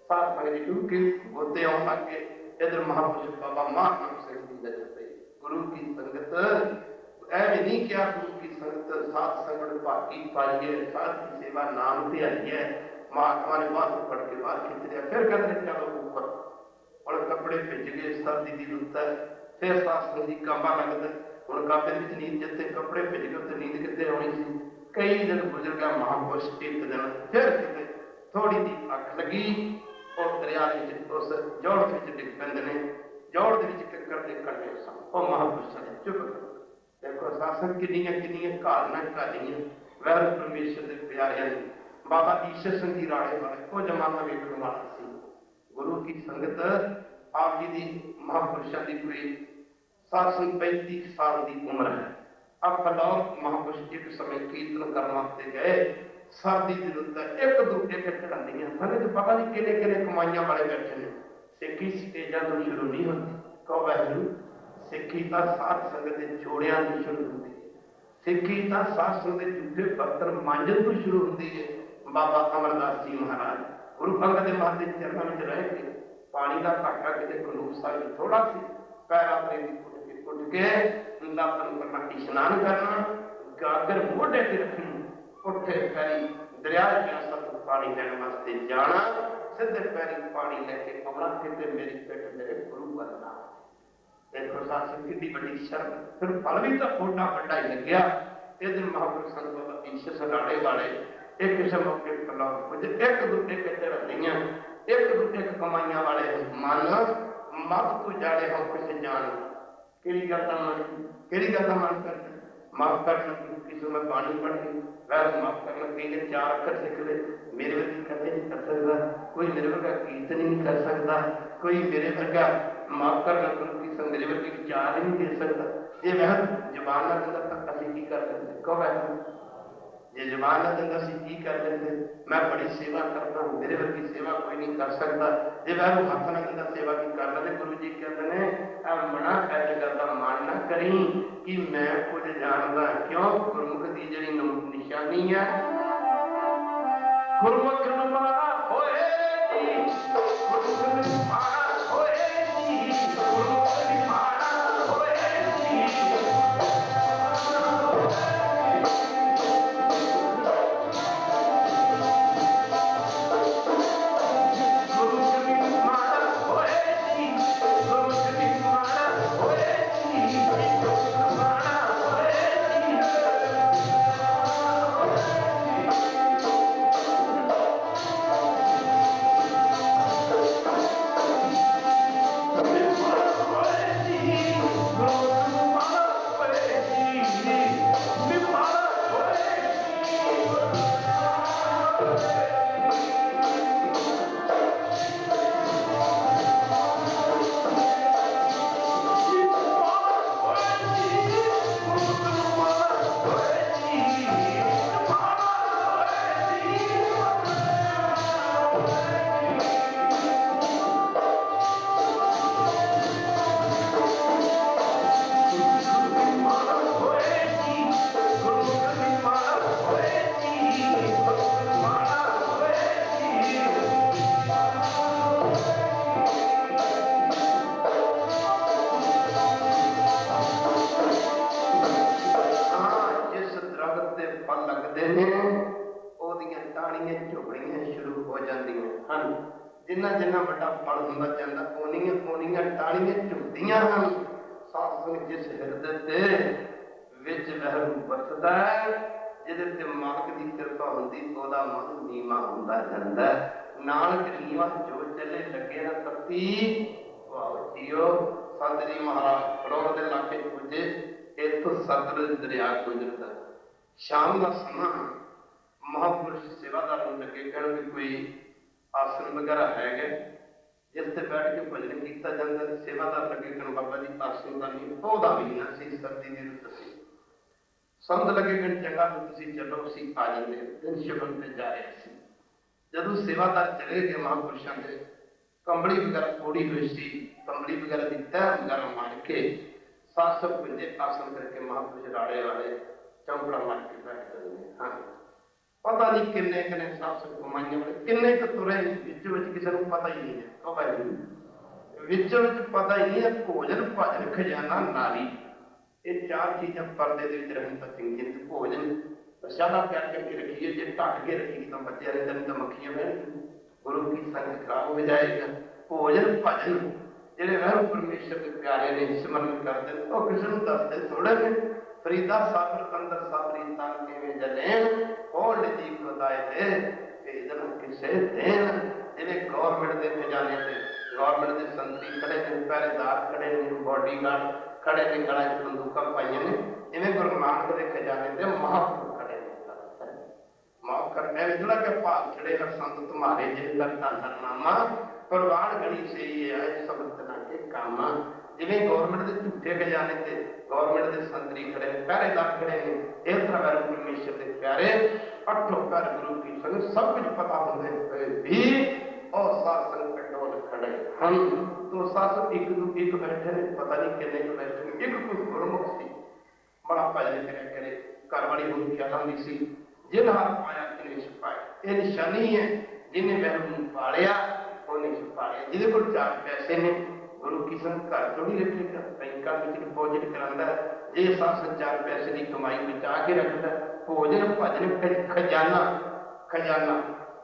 ਸਾਧ ਸੰਗਤ ਜੀ ਡੁੱਬ ਕੇ ਗੋਤੇ ਆਉਣ ਲੱਗ ਗਏ। ਇੱਧਰ ਮਹਾਂਪੁਰਸ਼ ਬਾਬਾ ਮਹਾਨਾਮ ਸਿੰਘ ਜੀ ਦਾ ਜਪੇ। ਗੁਰੂ ਕੀ ਸੰਗਤ ਐਵੇਂ ਨਹੀਂ ਕਿਹਾ, ਗੁਰੂ ਕੀ ਸੰਗਤ ਸਾਧ ਸੰਗਤ ਭਾਗੀ ਪਾਈਏ, ਸਾਧ ਦੀ ਸੇਵਾ ਨਾਮ ਤੇ ਆਈਏ। ਮਹਾਤਮਾ ਨੇ ਬਾਹਰ ਫੜ ਕੇ ਬਾਹਰ ਖਿੱਚ ਲਿਆ, ਫਿਰ ਕਹਿੰਦੇ ਚਲੋ ਉੱਪਰ। ਹੁਣ ਕੱਪੜੇ ਭਿੱਜ ਗਏ, ਸਰਦੀ ਦੀ ਰੁੱਤ ਹੈ, ਫਿਰ ਸਾਧ ਸੰਗਤ ਦੀ ਕਾਂਬਾ ਲੱਗਦਾ। ਹੁਣ ਕਾਂਬੇ ਵਿੱਚ ਨੀਂਦ, ਜਿੱਥੇ ਕੱਪੜੇ ਭਿੱਜ ਗਏ ਉੱਥੇ ਨੀਂਦ ਕਿੱਥੇ ਆਉਣੀ ਸੀ? ਕਈ ਦਿਨ ਗੁਜ਼ਰ ਗਿਆ। ਮਹਾਂਪੁਰਸ਼ ਇੱਕ ਦਿਨ ਫਿਰ ਕਿਤੇ ਥੋੜੀ ਜਿਹੀ ਅੱਖ ਲੱਗੀ, ਉਹ ਦਰਿਆ ਦੇ ਵਿੱਚ ਉਸ ਜੋੜ ਦੇ ਵਿੱਚ ਡਿੱਗ ਪੈਂਦੇ ਨੇ। ਜੋੜ ਦੇ ਵਿੱਚ ਕਿੱਕਰ ਦੇ ਕੰਢੇ ਸਨ। ਉਹ ਮਹਾਂਪੁਰਸ਼ਾਂ ਨੇ ਚੁੱਪ ਕਰ। ਦੇਖੋ ਸਾਸਨ ਕਿੰਨੀਆਂ ਘਾਲਣਾ ਘਾਲੀਆਂ ਵੈਰ ਪਰਮੇਸ਼ਰ ਦੇ ਪਿਆਰਿਆਂ ਨੇ। ਬਾਬਾ ਈਸ਼ਰ ਸਿੰਘ ਜੀ ਰਾਣੇ ਵਾਲੇ, ਉਹ ਜ਼ਮਾਨਾ ਵੇਖਣ ਵਾਲਾ ਸੀ। ਗੁਰੂ ਕੀ ਸੰਗਤ ਆਪ ਜੀ ਦੀ ਮਹਾਂਪੁਰਸ਼ਾਂ ਦੀ ਕੋਈ 735 साल की उम्र है। अब फलौर महापुरुष एक समय कीर्तन करने वास्ते गए, सर्दी की रुत है, एक दूजे के चढ़ानियां मैंने तो पता नहीं किने किने कमाइयां वाले बैठे ने। सिक्खी स्टेजा तो शुरू नहीं होती, कहो वैरू सिक्खी तो साध संगत के जोड़ियां तो शुरू होती है, सिक्खी तो साध संगत के झूठे बर्तन मांजन तो शुरू होती है। बाबा अमरदास जी महाराज गुरु अंगद देव महाराज के चरणों में रह के पानी का घाटा कितने खंडूर साहिब थोड़ा सी पैरा प्रेमी उठ के दातन करना, स्नान करना, गागर मोढ़े से रखनी, उठे पैरी दरिया सब पानी लेने वास्ते जाना, सीधे पैरी पानी लेके आना, कितने मेरी पेट मेरे गुरु बनना। देखो साथ कितनी बड़ी शर्म, फिर फल भी तो फोटा बड़ा ही लग गया। इस दिन महापुरुष संत ईश्वर सगाड़े वाले एक किस्म मौके कुछ एक दूसरे के चढ़ाइयां, एक दूसरे के कमाइया वाले मन मत तू जाड़े हो किसी जान केरी गलता मन कर माफ करना, किसी में पानी पड़ गई वह माफ करना, कई ने 4 अक्षर सीख ले, मेरे वर्गी कदे नहीं कर सकता, कोई मेरे वर्गा कीर्तन ही नहीं कर सकता, कोई मेरे वर्गा माफ करना किसी मेरे वर्गी विचार ही नहीं दे सकता। ये वह जबान ना देता तक असं की कर लेते, कहो वह जे जबान ना देता असं की कर लेते, मैं बड़ी सेवा करता हूँ, मेरे वर्गी सेवा कोई नहीं कर सकता। जे वह हाथ ना देता सेवा की कर लेते, गुरु जी कहते हैं मना कर करता मान ना करी कि मैं कुछ जानता, क्यों गुरमुख की जी निशानी है, गुरमुख मारा होए जी, गुरमुख मारा होए जी, गुरमुख मारा होए जी। जिन्ना जिन्ना बड़ा फल होंदा जांदा ओनियां ओनियां टाणियां झुकदियां हन। सत्संग जिस हिरदे ते विच वहरू वसदा है, जिहदे ते मालक दी किरपा हुंदी ओदा मन नीवा हुंदा जांदा। नानक नीवा जो चले लगे ना तत्ती वाह जियो। संत जी महाराज फलोर दे इलाके पुजे, इत्थों सतलुज दरिया गुजरदा। शाम का समा महापुरुष सेवादार लगे कहण भी कोई आसन वगैरह है जिस से बैठ के भजन किया जाता है। सेवादार लगे कहन बाबा जी आसन का नहीं, पौधा भी ना सी, सर्दी की रुत सी। संत लगे कहन चंगा तुसीं चलो असीं आ जाते, दिन शिवन से जा रहे सी। जदों सेवादार चले गए महापुरुषों के कंबली वगैरह ओढ़ी हुई सी, कंबली वगैरह की तह वगैरह मार के 700 पुंजे आसन करके महापुरुष राड़े वाले चौंपड़ा मार के बैठ जाते। हाँ पता नहीं किन्ने किन्ने 700 कमाइया वाले किन्ने क तुरे किसी को पता ही नहीं है। तो भाई पता ही नहीं है। भोजन भजन खजाना नारी, ये 4 चीज़ां परदे दे विच रहन तां चंगी ने। भोजन प्रशादा प्यार करके रखिए, जे ढक के रखिए तो बच्चे रहते नहीं तो मक्खियां बहन, गुरु की संगत खराब हो जाएगा। भोजन भजन जिहड़े वह परमेश्वर के प्यारे ने सिमरन करते हैं तो किसी को दसते थोड़े ने। फरीदा साबर कंदर साबरी तन किवें जलेन, कौन जी खुदाए दे भेजन किसे देन। जिहड़े गौरमेंट के खजाने से गौरमेंट के संतरी खड़े ने, पहरेदार खड़े ने, बॉडीगार्ड खड़े ने, गला च बंदूकां पाइयां ने, इवें गुरु नानक के खजाने से महापुरुष खड़े ने। माफ करने जोड़ा के भाग चढ़े हर संत तुम्हारे जिन करता सरनामा, परवान गणी से ये आए सब तना के कामा। जिवें गवर्नमेंट के झूठे खजाने से गवर्नमेंट के संतरी खड़े ने, पहरेदार खड़े ने, इस तरह वैरू परमेश्वर के प्यारे अठों घर गुरु की संग सब कुछ पता होने पे भी और शासन कटोल खड़े हम तो शासन एक बैठे ने, पता नहीं कितने बैठे ने, एक कोई गुरमुख सी बड़ा भजन करे करे घर वाली होती आंदी सी, जिन हार पाया तिने छुपाया, ये निशानी है जिन्हें वैरू पालिया उन्हें छुपाया। जिहदे कोल 4 पैसे ने गुरु की संग घर चों नहीं रखेगा, बैंकों में डिपोजिट करांदा है, जे शासन 4 पैसे की कमाई बचा के रखता, भोजन भजन खजाना खजाना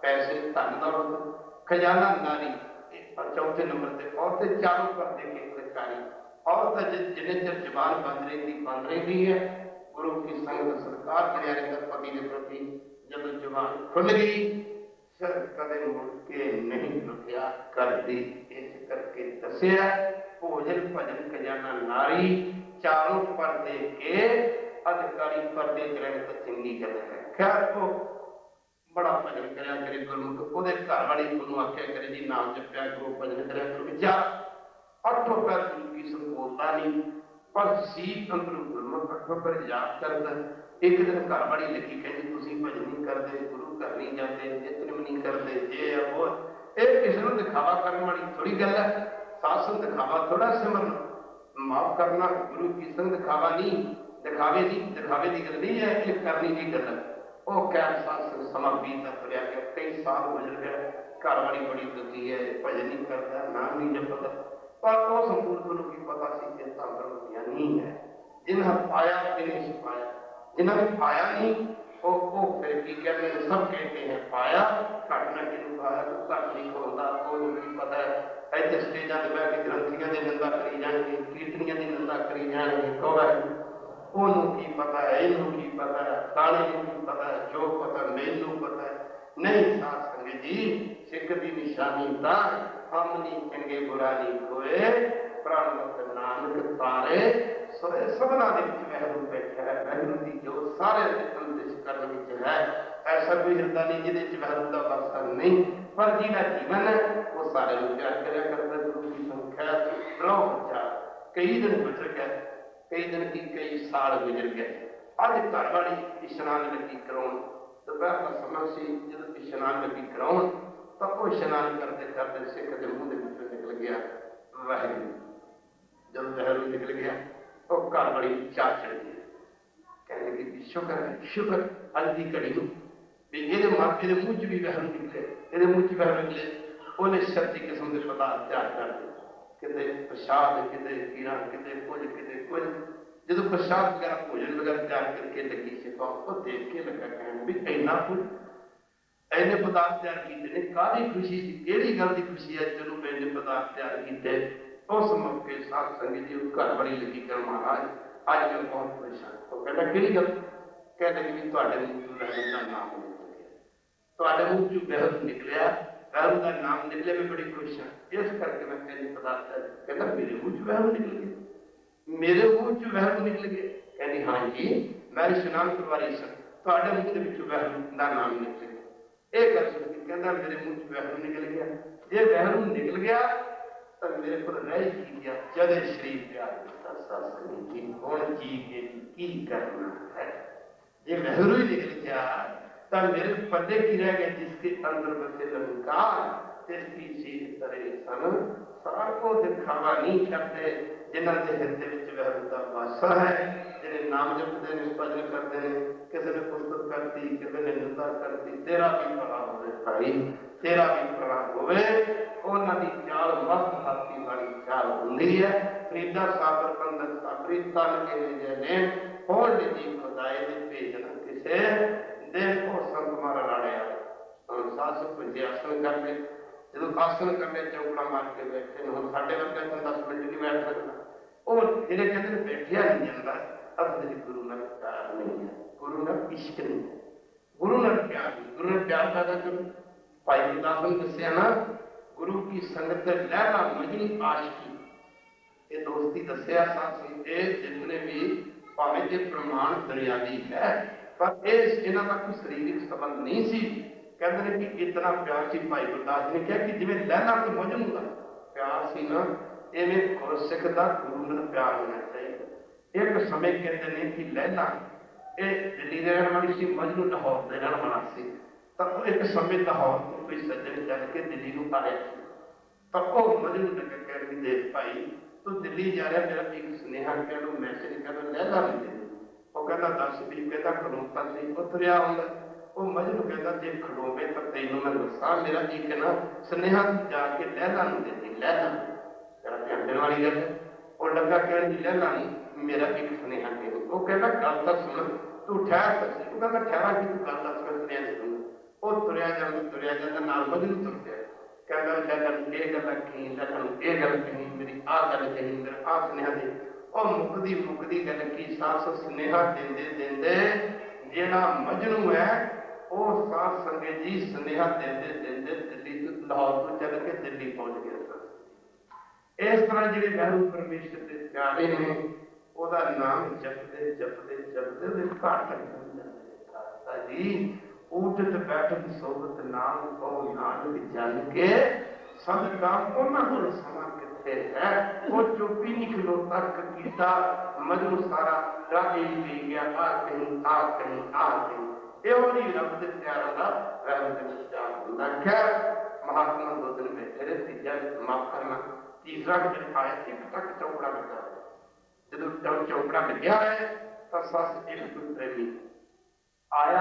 पैसे धन दौलत खजाना नारी, चौथे नंबर से औरतें चारों पर्दे के अधिकारी, औरत जिन्हें जब जबान बंद रही है गुरु की संग सरकार बनया रहता पति के प्रति, जब जबान खुल गई फिर कदे मुड़ के नहीं रुकिया करती। इस करके दसिया भोजन भजन खजाना नारी चारों पर्दे के अधिकारी, पर्दे च रहने तो चंगी गल है। खैर वो बड़ा भजन करया करे गुरमुख, ओदे घर वाली ओनू आख्या करे जी नाम जपया करो भजन करया करो, जा अठों पैर गुरु की संग बोलता नहीं पर सी अंदरों गुरमुख अठों पैर याद करता। एक दिन घर वाली लगी कहती तुसीं भजन नहीं करते, गुरु घर नहीं जाते, नितनेम नहीं करते, ये है वो, ये किसी को दिखावा करने वाली थोड़ी गल है। शासन दिखावा थोड़ा, सिमरन माफ करना गुरु की संग दिखावा नहीं, दिखावे की गल नहीं है, ये करनी की गल है। वो कैद शासन समा बीता तुरया गया, कई साल गुजर गए, घर वाली बड़ी दुखी है, भजन नहीं करता, नाम नहीं जपता, पर वो संपूर्ण गुरु की पता सी चिंता नहीं है। जिन्हें पाया तिन्हें छिपाया, जिन्होंने पाया नहीं वो फिर की कहते हैं, सब कहते हैं पाया घटना किनू पाया तो घट नहीं खोलता, कोई नहीं पता है। इतने स्टेजा से बह के ग्रंथियों की निंदा करी जाएंगे, कीर्तनियों की निंदा करी जाएंगे, ओनू की पता है, इनू की पता है, काले की पता है, जो पता मैनू पता है। नहीं साथ संगत जी, सिख की निशानी ता हम नहीं चंगे बुरा नहीं होए, प्राणवत नानक तारे सोए सबना दे विच वैरू बैठा है, वैरू की जो सारे अंतिश करने विच है। ऐसा कोई हिरदा नहीं जिहदे विच वैरू दा वासा नहीं, पर जिहदा जीवन है वो सारे नूं प्यार करया करदा। गुरु की संख्या रहो बच्चा, कई दिन गुजर गए, कई दिन की कई साल गुजर गए। अज घर वाली इशनान लगी कराउण, दोपहर का समय सी, जब इशनान लगी कराउण तो वो इशनान करते करते सिख के मूँह के विचों निकल गया वाहिगुरू। जब वैरू निकल गया तो घर बड़ी चाह चढ़ गई, कहने लगी शुक्र अज की घड़ी भी ये माथे के मूँह च भी वैरू निकले, ये मूँह च वैरू निकले। उन्हें छत्ती किस्म के पदार्थ तैयार कर दिए, किते प्रसाद, किते कीड़ा, किते कुछ। जो प्रसाद वगैरह भोजन वगैरह तैयार करके लगी सिखा, वो देख के लगा कहने भी इन्ना कुछ इन्ने पदार्थ तैयार किए, काहदी खुशी सी, केड़ी गल की खुशी है चलो मैं इन्ने पदार्थ तैयार किए। उस मौके साध संगत जी घर बड़ी लगी कर महाराज अज मैं बहुत परेशान। तो कहना कि गल, कहते कि तुहाडे मूँह चों वैरू का नाम निकल गया, तुहाडे मूँह चों वैरू निकलिया, वैरू का नाम निकले, मैं बड़ी खुश हाँ, इस करके मैं कहने पदार्थ कहना मेरे मूँह चों वैरू निकल गया, मेरे मूँह चों वैरू निकल गया। कहनी हाँ जी मैं इशनान करवा रही सी, तुहाडे मूँह दे विचों वैरू का नाम निकल गया। ये गल सुन के कहना मेरे मूँह चों वैरू निकल गया, जे वैरू निकल गया तो मेरे को रह की गया जदे शरीर प्यार दिता सत्संग जी, हुण जी के की करना है। जे वैरू ही निकल गया तो मेरे पते की रह गए, जिसके अंदर बसे लंकार तिसकी सीख करे सन, साको दिखावा नहीं करते, जिन्होंने के हृदय विच वैरू दा वासा है, जिन्हें नाम जपते हैं, भजन करते हैं, किसी ने पुस्तक करती, किसी ने निंदा करती, तेरा भी भला होवे भाई, तेरा भी भला होवे। उन्होंने चाल मस्त हाथी वाली चाल होंगी है। फरीदा साबर कंदर साबरी तन के ने होड़ जी खुदाए दे भेजना किसे देखो संत मारा लाड़िया सास पंजे आसन कर ले, जो आसन करने चौकड़ा मार के बैठे हम साढ़े वर्ग 10 मिनट नहीं बैठ सकता, और जिन्हें कहते बैठिया नहीं जाता, असल गुरु नाल प्यार नहीं है, गुरु नाल इश्क नहीं है, गुरु नाल प्यार नहीं, गुरु नाल प्यार पैदा करो। भाई गुरदास ने दसिया ना, गुरु की संगत लहरा मजनी आशिकी, ये दोस्ती दसिया साथ जितने भी भावे के प्रमाण दरियादी है, पर इन्हों का कोई शरीरिक संबंध नहीं सी। कहते हैं कि इतना प्यार सी भाई गुरदास ने कहा कि जिवें लहरा तो मजनू का प्यार सी ना, इवें गुरसिख का गुरु नाल प्यार होना चाहिए। एक समय कहते हैं कि लैला ये दिल्ली रहने वाली सी, मजनू लाहौर के रहने वाला सी। तो एक समय लाहौर को कोई सज्जन चल के दिल्ली को आया, तो वह मजनू लगे कहने देख भाई तू दिल्ली जा रहा, मेरा एक सुनेहा कह लो मैसेज कह लो लैला नहीं दे। वो कहता 10 भी कहता खड़ोता नहीं उतरिया आऊंगा। वो मजनू कहता जे खड़ोवे तो तेनों मैं दसा, मेरा एक ना सुनेहा जाके लैला नहीं देती, लैला तेरा ध्यान देने वाली गल है। और लगा कहने लैला नहीं, मेरा एक सुनेहा दे। वो कहता गल तो सुन, तू ठहर तो सही। वो कहता ठहरा कि तू गल दस, मैं सुनिया नहीं सुन। वो तुरिया जाता नाल मजनू तुर गया, कहता लैला ये गल कही, लैला ये गल कही, मेरी आ गल कही, मेरा आ सुनेहा दे। और मुकदी गल की सास सुनेहा देंदे देंदे जेड़ा मजनू है वो साथ संगत जी सुनेहा देंदे देंदे दिल्ली तो लाहौर तो चल के दिल्ली पहुंच गया। इस तरह जिहड़े वैरू परमेश्वर के प्यारे ने ओदा नाम जपदे जपदे जपदे घर तक पहुंच जाते जी। उठत बैठत सोबत नाम को नानक जान के सब काम उन्होंने समा किथे है। वो चुप्पी नहीं खलोता कीता, मजनू सारा राही ले गया, आ कहीं आ कहीं आ कहीं। ਇਹੋ ਜਿਹੀ ਰੱਬ ਦੇ ਪਿਆਰਾਂ ਦਾ ਵੈਰ ਦੇ ਵਿਚਾਰ ਹੁੰਦਾ। ਖੈਰ ਮਹਾਤਮਾ 2 ਦਿਨ ਬੈਠੇ ਰਹੇ, ਤੀਜਾ ਮਾਫ ਕਰਨਾ ਤੀਸਰਾ ਦਿਨ ਆਇਆ, ਇੱਕ ਤੱਕ ਚੌਕੜਾ ਲੱਗਾ। ਜਦੋਂ ਚੌਕੜਾ ਲੱਗਿਆ ਹੈ ਤਾਂ ਸੱਸ ਇੱਕ ਕੋਈ ਪ੍ਰੇਮੀ ਆਇਆ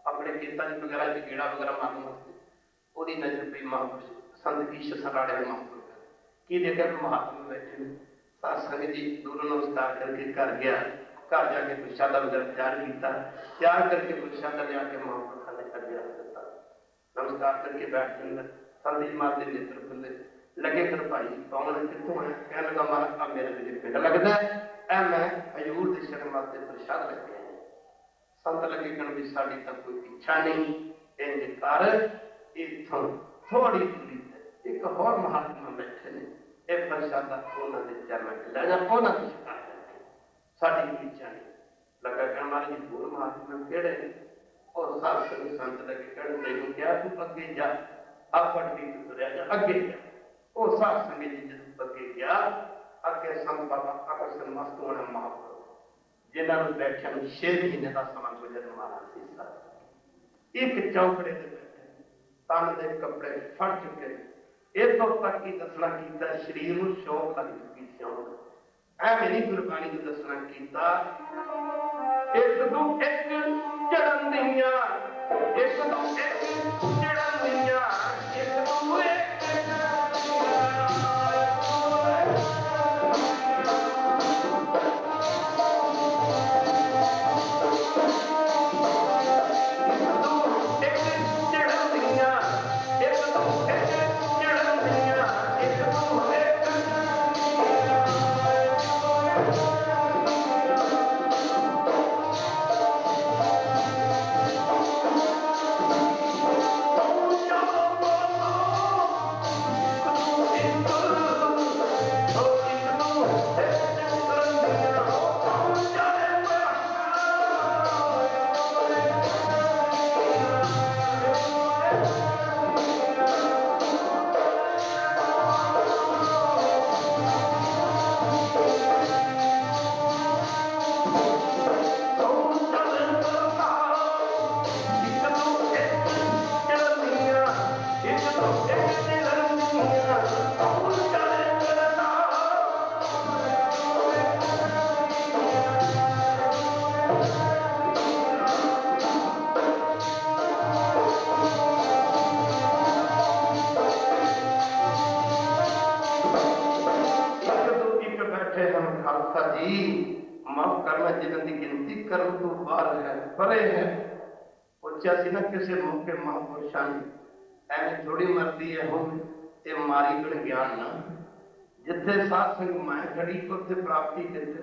ਆਪਣੇ ਖੇਤਾਂ ਚ ਵਗੈਰਾ ਚ ਗੇੜਾ ਵਗੈਰਾ ਮਾਰਨ ਵਾਸਤੇ। ਉਹਦੀ ਨਜ਼ਰ ਪਈ ਮਹਾਂਪੁਰਸ਼ ਸੰਤ ਕੀ ਸਰਾੜੇ ਦੇ ਮਹਾਂਪੁਰਸ਼ ਕੀ ਦੇਖਿਆ ਮਹਾਤਮਾ ਬੈਠੇ ਨੇ। ਸੱਸ ਸੰਗਤ ਜੀ ਦੂਰੋਂ ਨਮਸਕਾਰ ਕਰਕੇ ਘਰ ਗਿਆ। घर जाके प्रसादा वगैरह तैयार किया, तैयार करके प्रसादा लिया के महापुरुषों ने अगे रख दिता। नमस्कार करके बैठ के संत जी मार के नेत्र खुले लगे। फिर भाई कौन कितों है? कहने लगा महाराज अब मेरे लिए पिंड लगता है, ऐ मैं हजूर के शरण वास्ते प्रसाद लगे हैं। संत लगे कहने भी साड़ी तक कोई इच्छा नहीं, इंज कर इथों थोड़ी दूरी ते एक होर महात्मा बैठे ने, यह प्रसादा उन्होंने चरणों च लै जा, उन्होंने शिकार साड़ी कोई इच्छा नहीं। लगा कहना महाराज जी होर महात्मा केड़े ने? और सात संत लगे कहने तेनों क्या तू अगे जा, अपट भी तुरया जा, अगे जा। वो सात संगत जी जब अगे गया, अगे संत बाबा आकर्षण मस्त होने महापुरुष जिन्होंने बैठे 6 महीने का समा गुजर मारा सी। एक चौकड़े से बैठे, तन के कपड़े फट चुके, इतों तक ही दसना किया शरीर में शौक लग चुकी शौक। मेरी गुरबाणी को दसना किया एक दो एक चढ़न दिया, एक दो एक चढ़न दिया, एक दो एक किसी मौके महापुरुषों ने एवं थोड़ी मर्जी है हम ते मारी गण ज्ञान ना जिथे सत्संग मैं खड़ी उसे प्राप्ति देते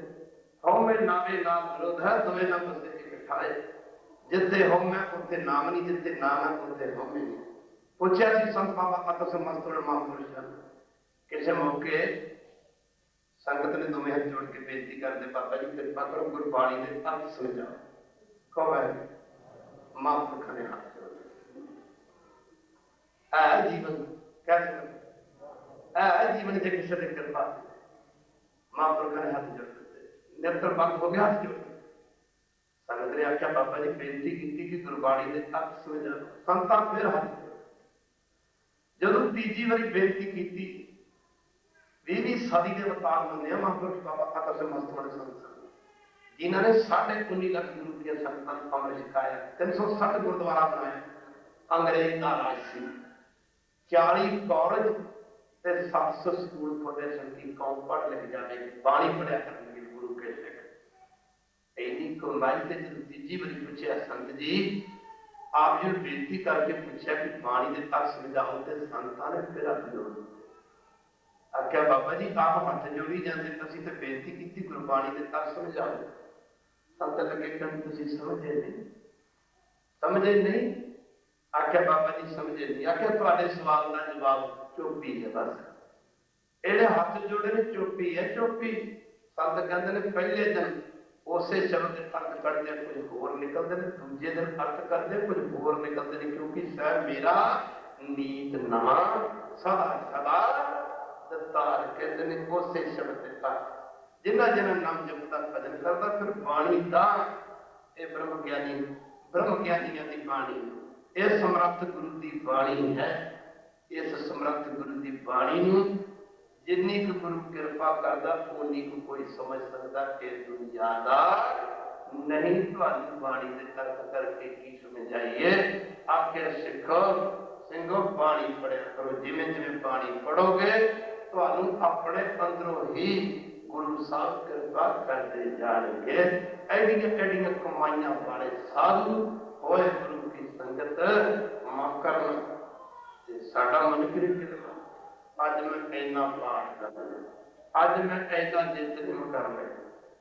हो में नामे नाम विरोध है दोवे ना बसे इकट्ठाए जिथे हो में उसे नाम नहीं जिथे नाम है उसे हो में नहीं। पूछा सी संत बाबा अत समस्त महापुरुष किसी मौके संगत ने दोवें हाथ जोड़ के बेनती करते बाबा जी कृपा करो गुरबाणी के अर्थ समझाओ। कहो है महापुरुषों ने हाथ है जीवन कैसे है जीवन च किसी ने कृपा महापुरखा ने हाथ जोड़ दिते नेत्र बंद हो गया हाथ जोड़ संगत ने आख्या बाबा जी बेनती की कि गुरबाणी के अर्थ समझा संतां फिर हाथ जदों तीजी बारी बेनती की 20वीं सदी के अवतार बने महापुरुष बाबा अतर सिंह मस्तवड़ संत जिन्होंने 19.5 लाख गुरु की संगतां नूं अमृत छकाया 360 गुरुद्वारा बनाया अंग्रेज का राज सी 40 कॉलेज ते 700 स्कूल खोले सन की कौम पढ़ लिख जाए बाणी पढ़िया करेंगे गुरु के सिख एडी कमाई से जब तीजी बारी पूछा संत जी आप जो बेनती करके पूछा कि बाणी के तक समझाओ तो संतां ने फिर हाथ जोड़ आख्या बाबा जी आप हाथ जोड़ी जाते असीं तो बेनती की गुरबाणी के तक समझाओ संत लगे कहन तुसीं समझे नहीं आख्या बाबा जी समझे नहीं आख्या तुहाडे सवाल का जवाब चुप्पी है बस एड़े हाथ जोड़े ने चुप्पी है चुप्पी संत कहते ने पहले दिन उसे शब्द अर्थ करते कुछ होर निकलते हैं दूजे दिन अर्थ करते कुछ होर निकलते हैं क्योंकि सह मेरा नीत ना सदा सदा दतार कहते ने उसे शब्द दिता जिन्ना जिन्ना नाम जपदा भजन करता फिर बाणी का ब्रह्म ज्ञानियों की बाणी यह समर्थ गुरु की बाणी है इस समर्थ गुरु की बाणी नूं जिन्नी को गुरु कृपा करता उन्नी को कोई समझ सकता कि दुनियादार नहीं तुहानू बाणी दे तर्क करके की समझाइए आखिर सिखो बाणी पढ़िया करो जिमें जिमें बाणी पढ़ोगे तुहानू अपने अंदरों ही गुरु साहब कृपा करते जाएंगे एडियां एडियां कमाइयां वाले साधु होए गुरु की संगत करन साडा मन करी अज मैं इन्ना पाठ कर लिया अज मैं ऐसा जितने कर लिया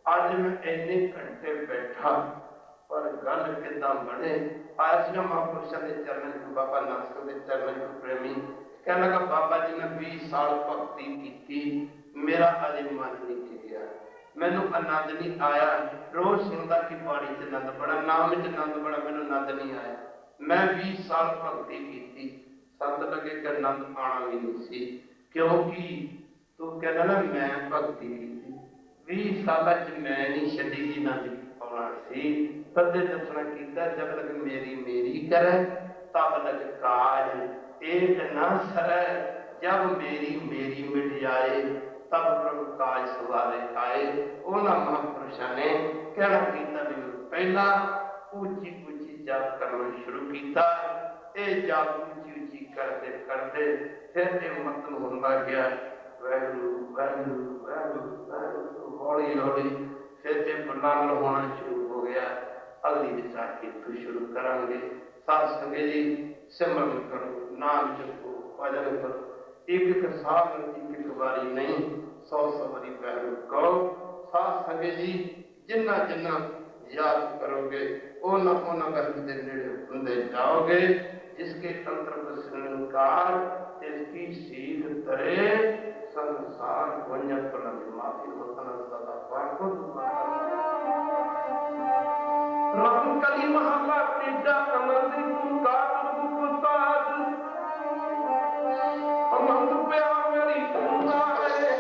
अज मैं इन्ने घंटे बैठा पर गल किदां बने आसिया महापुरुषों के चरणों को बाबा नानक के चरणों को प्रेमी कहने लगा बाबा जी मैं 20 साल भक्ति की मेरा अजे मन नहीं टिकिया मैनू आनंद नहीं आया रोज सुनता कि बाणी च आनंद बड़ा नाम च आनंद बड़ा मैनू आनंद नहीं आया मैं 20 साल भक्ति की संत लगे कि आनंद आना भी नहीं सी क्योंकि तू कहना ना मैं भक्ति की 20 साल मैं नहीं छड्डी जी आनंद पाना सी तदे दसना कीता जब लग मेरी मेरी करे तब लग काज एक न सरै जब मेरी मेरी मिट जाए तब प्रभु काज सवारे आए उन्होंने महापुरुषों ने कहना कीता भी पहला ऊंची ऊंची जाप करना शुरू किया ये जाप ऊंची ऊंची करते करते फिर ये मतलब होता गया वैगुरु वैगुरु वैगुरु वैगुरु हौली हौली फिर ये बुलंद होना शुरू हो गया अगली विसाखी तो शुरू करांगे साथ संगे जी सिमरन करो नाम जपो भजन करो एक साल एक बारी नहीं 100 बारी पहले कहो साथ संगे जी जिन्ना जिन्ना याद करोगे ओना ओना बहन के नेड़े होंदे जाओगे जिसके तंत्र को निरंकार इसकी सीख तरे संसार वन्य फलन माफी होता सदा पाको रंग कली महला तीजा आनंद तू काट गुप्ताज आनंद प्या मेरी पूना है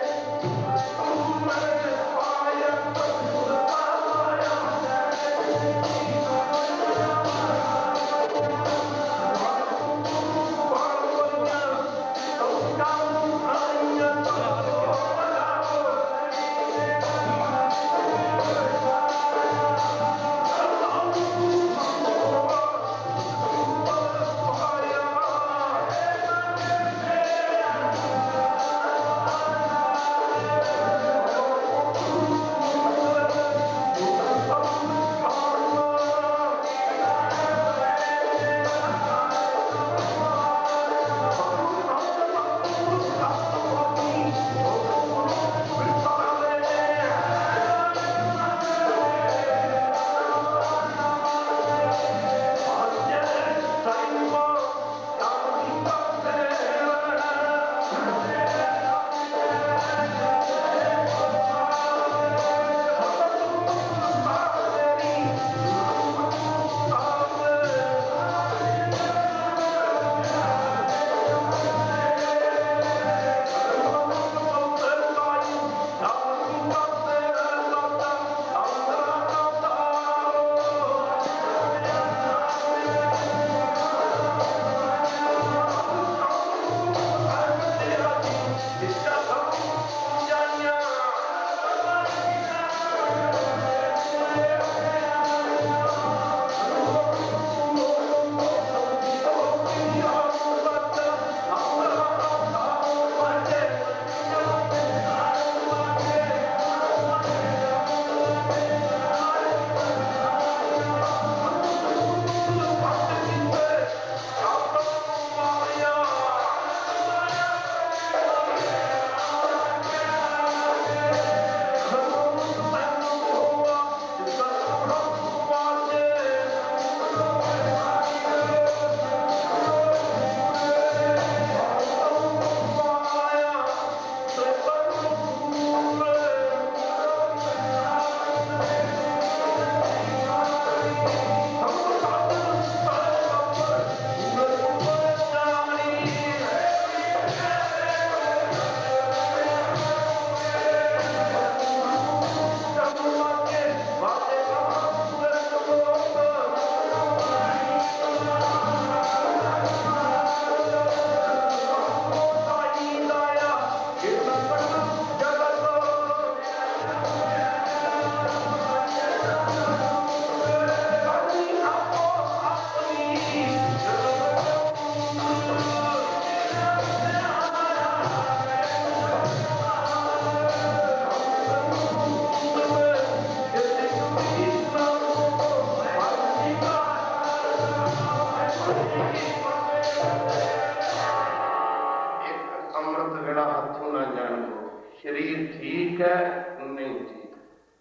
ਅੰਮ੍ਰਿਤ ਵੇਲਾ ਹੱਥੋਂ ਨਾ ਜਾਣ ਦਿਓ। ਸਰੀਰ ਠੀਕ ਹੈ, ਨਹੀਂ ਠੀਕ,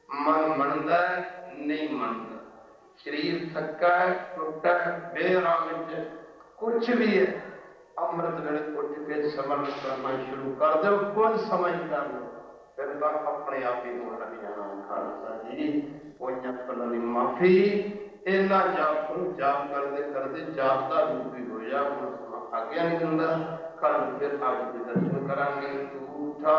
ਮਨ ਮੰਨਦਾ ਨਹੀਂ ਮੰਨਦਾ, ਸਰੀਰ ਥੱਕਾ ਹੈ, ਟੁੱਟਾ ਹੈ, ਬੇਆਰਾਮ ਵਿੱਚ ਕੁਛ ਵੀ ਹੈ, ਅੰਮ੍ਰਿਤ ਵੇਲੇ ਉੱਠ ਕੇ ਸਿਮਰਨ ਕਰਨਾ ਸ਼ੁਰੂ ਕਰ ਦਿਓ। ਕੁਝ ਸਮਾਂ ਹੀ ਕਰ ਲਓ, ਫਿਰ ਤਾਂ ਆਪਣੇ ਆਪ ਹੀ ਹੋਣ ਲੱਗ ਜਾਣਾ। ਖਾਲਸਾ ਜੀ ਹੋਈਆਂ ਫਲਾਂ ਦੀ ਮਾਫੀ। ਇੰਨਾ ਜਾਪ ਨੂੰ ਜਾਪ ਕਰਦੇ ਕਰਦੇ ਜਾਪ ਦਾ ਰੂਪ ਹੀ ਹੋ ਜਾ। ਹੁਣ ਆਗਿਆ ਨਹੀਂ ਦਿੰਦਾ, ਕੱਲ ਫਿਰ ਅੱਜ ਦੇ ਦਰਸ਼ਨ ਕਰਾਂਗੇ। ਝੂਠਾ